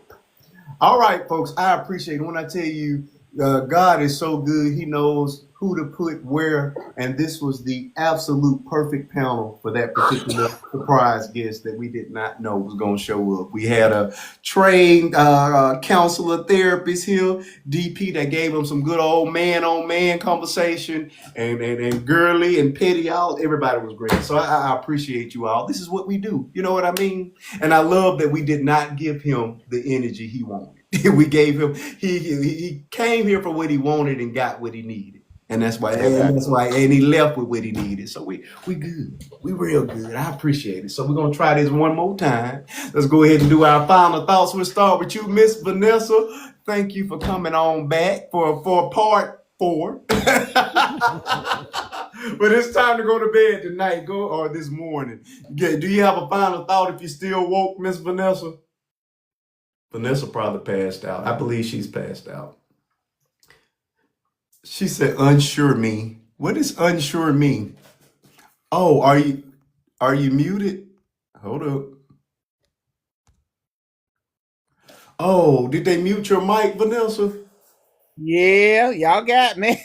All right, folks, I appreciate it. When I tell you God is so good, he knows who to put where, and this was the absolute perfect panel for that particular surprise guest that we did not know was going to show up. We had a trained counselor therapist here, DP, that gave him some good old man-on-man conversation, and girly and petty, everybody was great. So I appreciate you all. This is what we do. You know what I mean? And I love that we did not give him the energy he wanted. We gave him, he came here for what he wanted and got what he needed. And that's why, and he left with what he needed. So we good. We real good. I appreciate it. So we're gonna try this one more time. Let's go ahead and do our final thoughts. We'll start with you, Miss Vanessa. Thank you for coming on back for part 4. But it's time to go to bed tonight, or this morning. Do you have a final thought if you're still woke, Miss Vanessa? Vanessa probably passed out. I believe she's passed out. She said, unsure me. What does unsure mean? Oh, are you muted? Hold up. Oh, did they mute your mic, Vanessa? Yeah, y'all got me.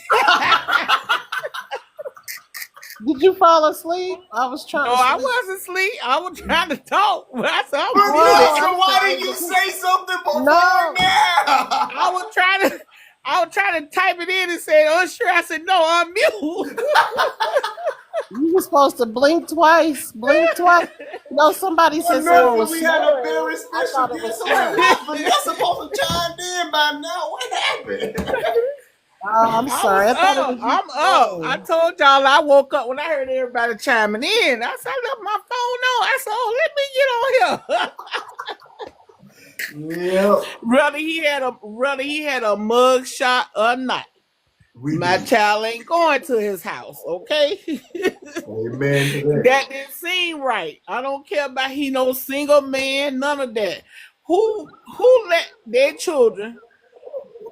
Did you fall asleep? I was trying No, to sleep. I wasn't asleep. I was trying to talk. I said, Why didn't you say something before now? I was trying to type it in and say unsure. I said, no, I'm mute. You were supposed to blink twice. No, somebody said someone was we had a snoring. very I special thought it guest. was Vanessa supposed to chime in by now. What happened? I'm sorry. I thought it was you. I'm up. I told y'all I woke up when I heard everybody chiming in. I said, I left my phone on. I said, oh, let me get on here. Yeah. Whether he had a mug shot or not. My child ain't going to his house, okay? Amen to that. That didn't seem right. I don't care about he no single man, none of that. Who let their children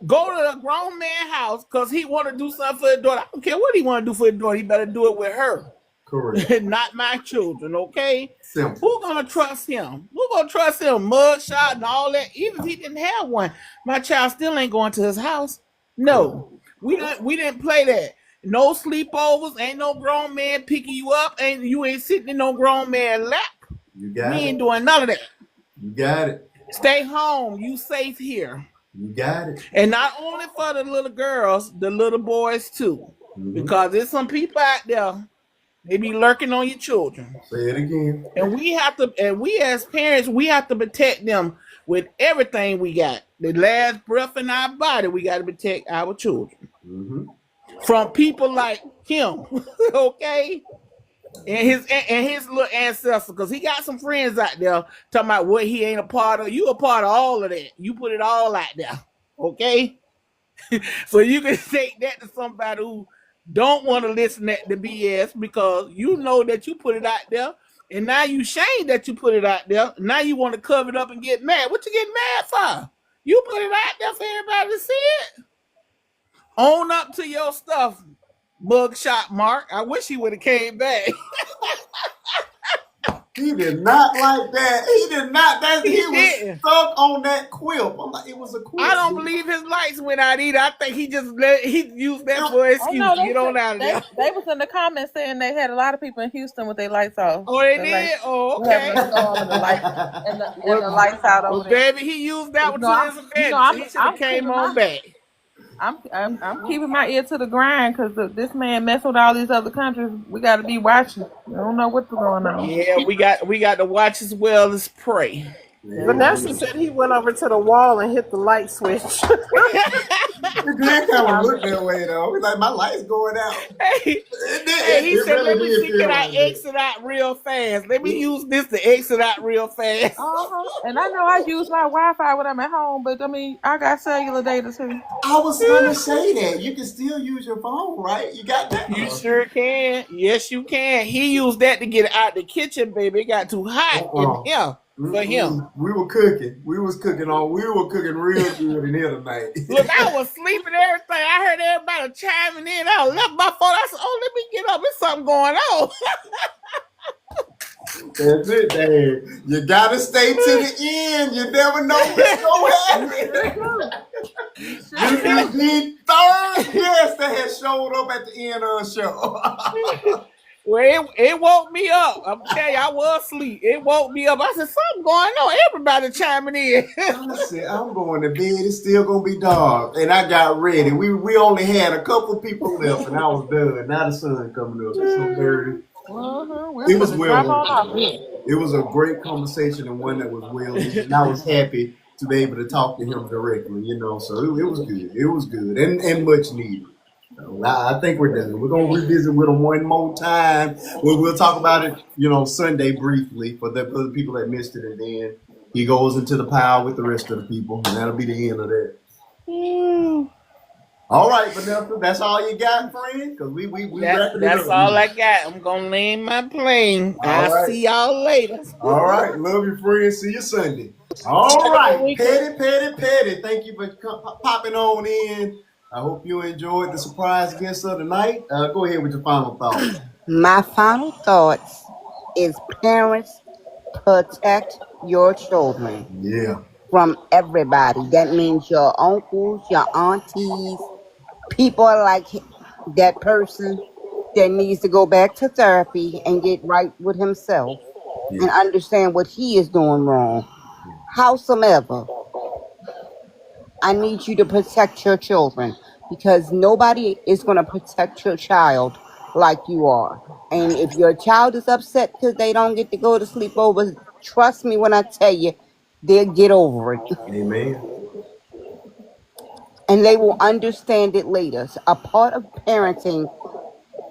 go to a grown man's house because he want to do something for his daughter? I don't care what he want to do for his daughter. He better do it with her. Correct. Not my children, okay? Simple. Who gonna trust him? Who gonna trust him? Mugshot and all that. Even if he didn't have one, my child still ain't going to his house. No, we didn't play that. No sleepovers. Ain't no grown man picking you up. You ain't sitting in no grown man lap. You got We it. ain't doing none of that. You got it. Stay home. You safe here. You got it. And not only for the little girls, the little boys too. Mhm. Because there's some people out there, they be lurking on your children. Say it again. And we as parents, we have to protect them with everything we got. The last breath in our body, we got to protect our children. Mm-hmm. From people like him, okay? And his little ancestor, because he got some friends out there talking about what he ain't a part of. You a part of all of that. You put it all out there, okay? So you can take that to somebody who don't want to listen at the BS because you know that you put it out there, and now you shame that you put it out there. Now you want to cover it up and get mad. What you getting mad for? You put it out there for everybody to see it. Own up to your stuff, mugshot Mark. I wish he would have came back. He did not like that. He did not. He was didn't. stuck on that quip. I'm like, it was a quip. I don't believe his lights went out either. I think he used that for an Oh excuse no, to get on out of there. they was in the comments saying they had a lot of people in Houston with their lights off. Oh, they They're did? like, Oh, we're having okay. a storm and the lights out Well, over there. baby, he used that one No, to his advantage. He should have came on back. I'm keeping my ear to the grind because this man messing with all these other countries. We got to be watching. I don't know what's going on. Yeah, we got to watch as well as pray. Vanessa said he went over to the wall and hit the light switch. It did kind of look that way though. It's like my light's going out. He said, "Let me see, can I exit out real fast? Let me use this to exit out real fast." And I know I use my Wi-Fi when I'm at home, but I mean I got cellular data too. I was gonna say that you can still use your phone, right? You got that? You sure can. Yes, you can. He used that to get out the kitchen, baby. It got too hot in here for him. We were cooking. We were cooking real good in here tonight. Look, I was sleeping and everything. I heard everybody chiming in. I left my phone. I said, "Oh, let me get up. There's something going on." That's it, Dad. You gotta stay to the end. You never know what's gonna happen. This is the third guest that has showed up at the end of the show. Well, it woke me up. I'm telling you, I was asleep. It woke me up. I said, something going on. Everybody chiming in. I said, I'm going to bed. It's still gonna be dark, and I got ready. We only had a couple people left, and I was done. Now the sun coming up. It's so dirty. It was well. It was a great conversation and one that was well. And I was happy to be able to talk to him directly. So it was good. It was good and much needed. So I think we're done. We're gonna revisit with him one more time. We'll talk about it, Sunday briefly for the people that missed it, and then he goes into the pile with the rest of the people, and that'll be the end of that. All right, Vanessa, that's all you got, friend? Because we that's all I got. I'm gonna land my plane. I'll see y'all later. All right, love you, friend. See you Sunday. All right, Petty. Thank you for popping on in. I hope you enjoyed the surprise guest of the night. Go ahead with your final thoughts. My final thoughts is parents, protect your children. Yeah. From everybody. That means your uncles, your aunties, people like that person that needs to go back to therapy and get right with himself and understand what he is doing wrong. Howsoever, I need you to protect your children because nobody is going to protect your child like you are. And if your child is upset because they don't get to go to sleepovers, trust me when I tell you, they'll get over it. Amen. And they will understand it later. So a part of parenting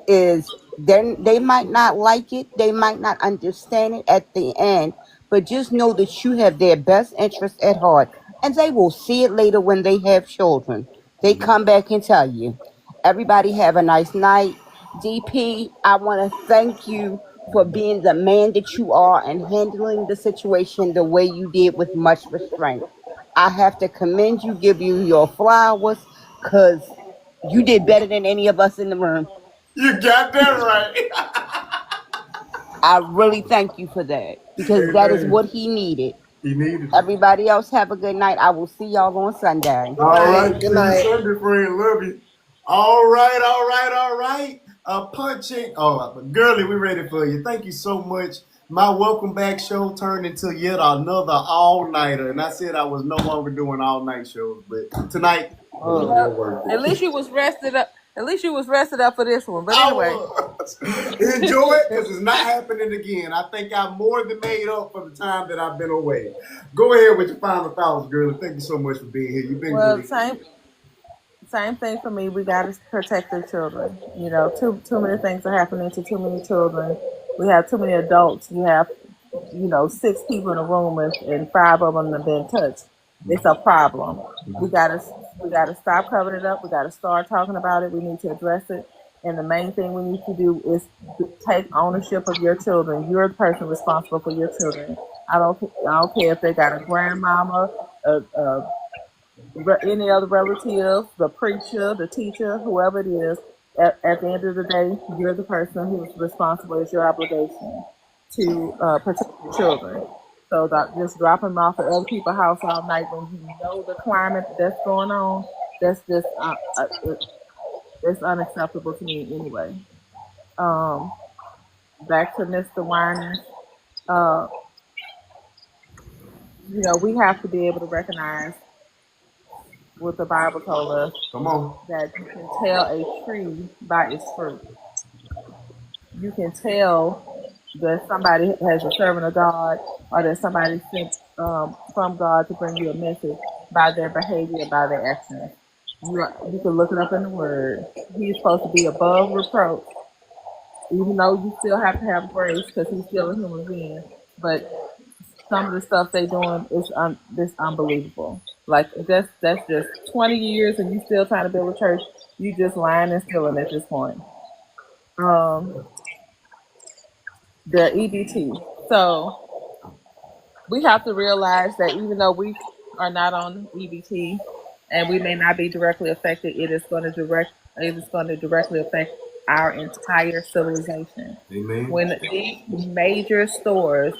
is they might not like it, they might not understand it at the end, but just know that you have their best interest at heart. And they will see it later when they have children. They come back and tell you. Everybody have a nice night. DP, I want to thank you for being the man that you are and handling the situation the way you did with much restraint. I have to commend you, give you your flowers, because you did better than any of us in the room. You got that right. I really thank you for that, because that is what he needed. He needed it. Everybody else have a good night. I will see y'all on Sunday. All right. Good night. See you Sunday, friend. Love you. All right. Punching. Oh, girly, we ready for you. Thank you so much. My welcome back show turned into yet another all-nighter, and I said I was no longer doing all-night shows, but tonight, at least you was rested up. At least you was rested up for this one. But anyway, enjoy it because it's not happening again. I think I more than made up for the time that I've been away. Go ahead with your final thoughts, girl. Thank you so much for being here. You've been great. Same thing for me. We got to protect the children. Too many things are happening to too many children. We have too many adults. You have, 6 people in a room and 5 of them have been touched. It's a problem. We gotta we gotta stop covering it up. We gotta start talking about it. We need to address it. And the main thing we need to do is take ownership of your children. You're the person responsible for your children. I don't care if they got a grandmama, any other relative, the preacher, the teacher, whoever it is. At the end of the day, you're the person who's responsible. It's your obligation to protect your children. So that just dropping them off at other people's house all night when you know the climate that's going on, that's just it's unacceptable to me anyway. Um, Back to Mr. Winans, uh, we have to be able to recognize what the Bible told us, Come on. that you can tell a tree by its fruit. You can tell that somebody has a servant of God, or that somebody sent from God to bring you a message by their behavior, by their actions. You can look it up in the Word. He's supposed to be above reproach, even though you still have to have grace because he's still a human being. But some of the stuff they doing is this unbelievable. Like that's just 20 years and you still trying to build a church. You just lying and stealing at this point. Um, the EBT. So we have to realize that even though we are not on EBT and we may not be directly affected, it is going to directly affect our entire civilization. Amen. When these major stores,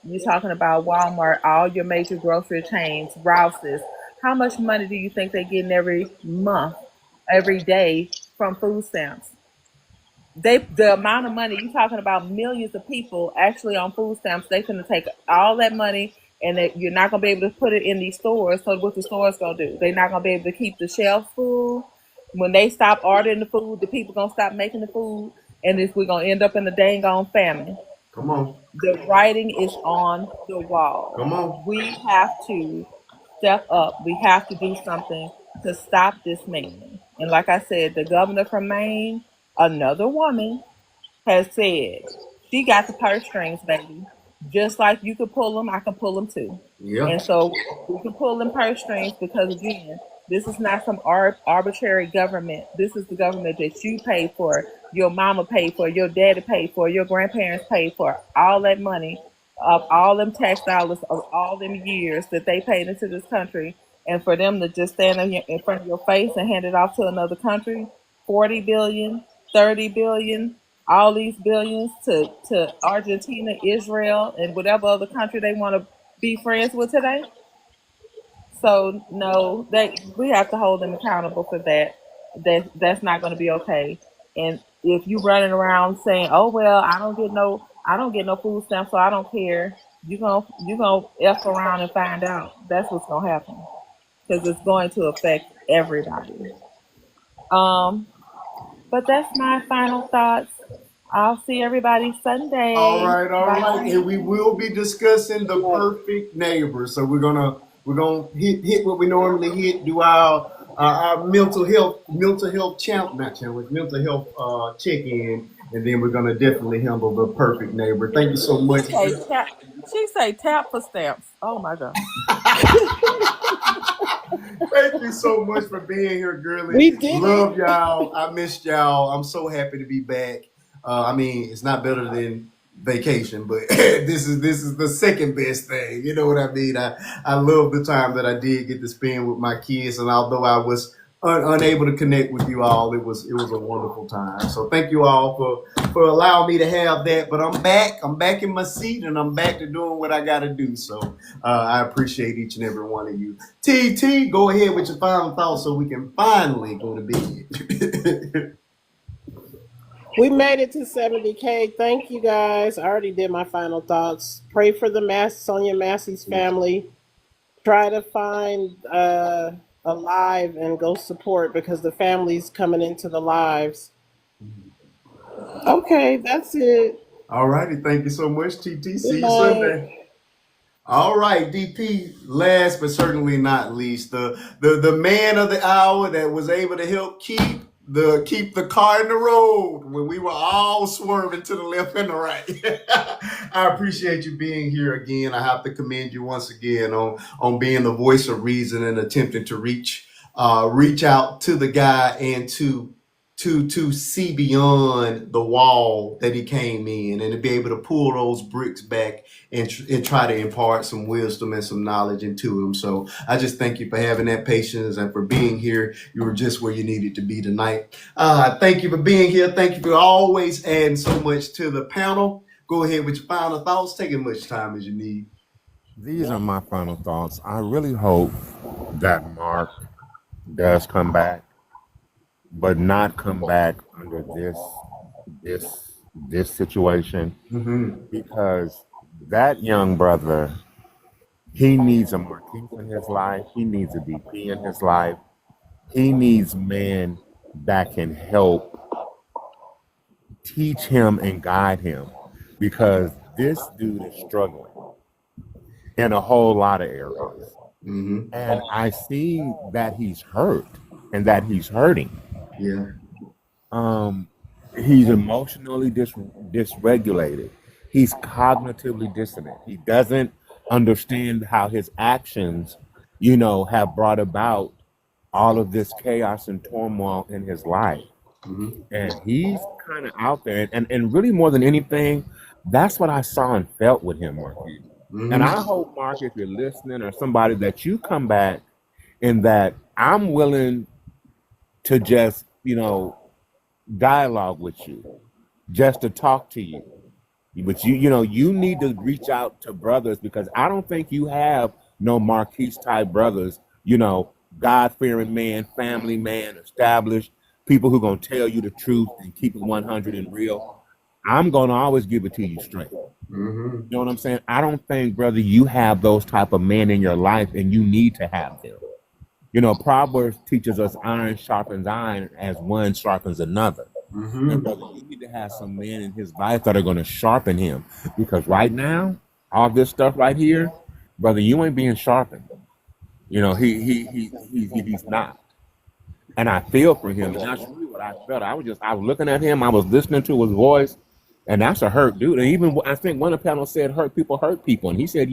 you're talking about Walmart, all your major grocery chains, Rouse's, how much money do you think they're getting every month, every day from food stamps? The amount of money you're talking about, millions of people actually on food stamps, they gonna take all that money and you're not gonna be able to put it in these stores. So what the stores gonna do? They're not gonna be able to keep the shelves full. When they stop ordering the food, the people gonna stop making the food, and we're gonna end up in a dang on famine. Come on. The writing is on the wall. Come on. We have to step up. We have to do something to stop this man. And like I said, the governor from Maine, another woman, has said she got the purse strings, baby. Just like you could pull them, I can pull them too. Yeah. And so we can pull them purse strings because, again, this is not some arbitrary government. This is the government that you pay for, your mama paid for, your daddy paid for, your grandparents paid for. All that money of all them tax dollars of all them years that they paid into this country, and for them to just stand in front of your face and hand it off to another country, 40 billion, 30 billion, all these billions to Argentina, Israel, and whatever other country they want to be friends with today. So no, we have to hold them accountable for that. That's not going to be okay. And if you running around saying, "Oh well, I don't get no food stamps, so I don't care," you gonna f around and find out. That's what's gonna happen because it's going to affect everybody. Um, but that's my final thoughts. I'll see everybody Sunday. All right, Bye. and we will be discussing the perfect neighbor. So we're gonna hit what we normally hit, do our mental health mental health check in, and then we're gonna definitely handle the perfect neighbor. Thank you so much. She say tap for stamps. Oh my god. Thank you so much for being here, girlie. We did Love y'all. I missed y'all. I'm so happy to be back. I mean, it's not better than vacation, but this is the second best thing. You know what I mean? I love the time that I did get to spend with my kids, and although I was unable to connect with you all, it was a wonderful time. So thank you all for allowing me to have that. But I'm back. I'm back in my seat, and I'm back to doing what I got to do. So I appreciate each and every one of you. TT, go ahead with your final thoughts so we can finally go to bed. We made it to 70K. Thank you guys. I already did my final thoughts. Pray for the Sonia Massey's family. Try to find a live and go support because the family's coming into the lives. Okay, that's it. All righty. Thank you so much, TT. See you Sunday. All right, DP, last but certainly not least, the man of the hour that was able to help keep keep the car in the road when we were all swerving to the left and the right. I appreciate you being here again. I have to commend you once again on being the voice of reason and attempting to reach out to the guy and to see beyond the wall that he came in, and to be able to pull those bricks back and try to impart some wisdom and some knowledge into him. So I just thank you for having that patience and for being here. You were just where you needed to be tonight. Thank you for being here. Thank you for always adding so much to the panel. Go ahead with your final thoughts. Take as much time as you need. These are my final thoughts. I really hope that Mark does come back, but not come back under this situation, because that young brother, he needs a Marquise in his life. He needs a DP in his life. He needs men that can help teach him and guide him, because this dude is struggling in a whole lot of areas. And I see that he's hurt and that he's hurting. Yeah. He's emotionally dysregulated. He's cognitively dissonant. He doesn't understand how his actions, have brought about all of this chaos and turmoil in his life. And he's kind of out there. And really, more than anything, that's what I saw and felt with him, Marky. And I hope, Mark, if you're listening, or somebody, that you come back and that I'm willing to just, dialogue with you, just to talk to you. But you need to reach out to brothers, because I don't think you have no Marquise type brothers, God-fearing man, family man, established, people who going to tell you the truth and keep it 100 and real. I'm going to always give it to you straight. You know what I'm saying? I don't think, brother, you have those type of men in your life, and you need to have them. Proverbs teaches us iron sharpens iron as one sharpens another. And brother, you need to have some men in his life that are going to sharpen him, because right now, all this stuff right here, brother, you ain't being sharpened. He's not. And I feel for him, and that's really what I felt. I was looking at him, I was listening to his voice, and that's a hurt dude. And even I think one of the panel said hurt people, and he said,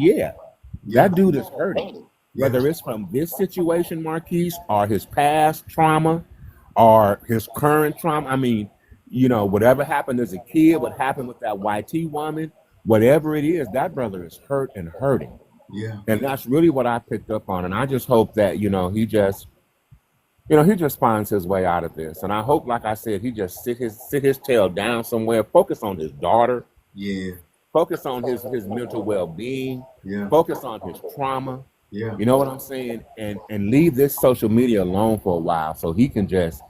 that dude is hurting. Whether it's from this situation, Marquise, or his past trauma, or his current trauma. I mean, whatever happened as a kid, what happened with that YT woman, whatever it is, that brother is hurt and hurting. Yeah. And that's really what I picked up on. And I just hope that, he just finds his way out of this. And I hope, like I said, he just sit his tail down somewhere, focus on his daughter. Yeah. Focus on his mental well-being. Yeah. Focus on his trauma. Yeah. You know what I'm saying? And leave this social media alone for a while so he can just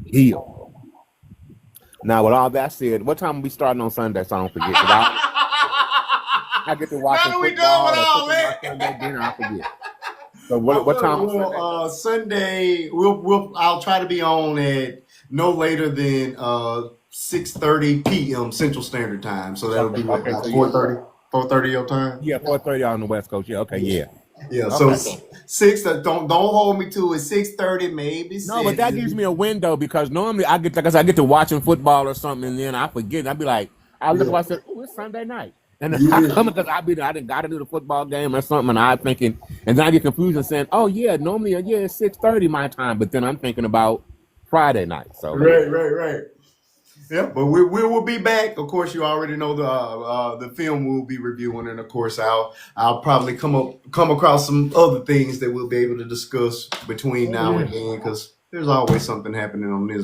heal. Now, with all that said, what time are we starting on Sunday, so I don't forget? I get to watch football or my Sunday dinner, I forget. So what time on Sunday? Sunday, I'll try to be on at no later than 6:30 p.m. Central Standard Time. So that'll be like 4:30 your time. Yeah, 4:30 on the West Coast. Yeah, okay, yeah. Yeah, so 6. Don't hold me to it. 6:30, maybe. No, but that gives me a window, because normally I get to watching football or something, and then I forget. I'd be like, I look at I said, oh, it's Sunday night, and then I come because I didn't got to do the football game or something, and I'm thinking, and then I get confused and saying, oh yeah, normally it's 6:30 my time, but then I'm thinking about Friday night. So right. Yeah, but we will be back. Of course, you already know the film we'll be reviewing, and of course, I'll probably come across some other things that we'll be able to discuss between now and then, because there's always something happening on this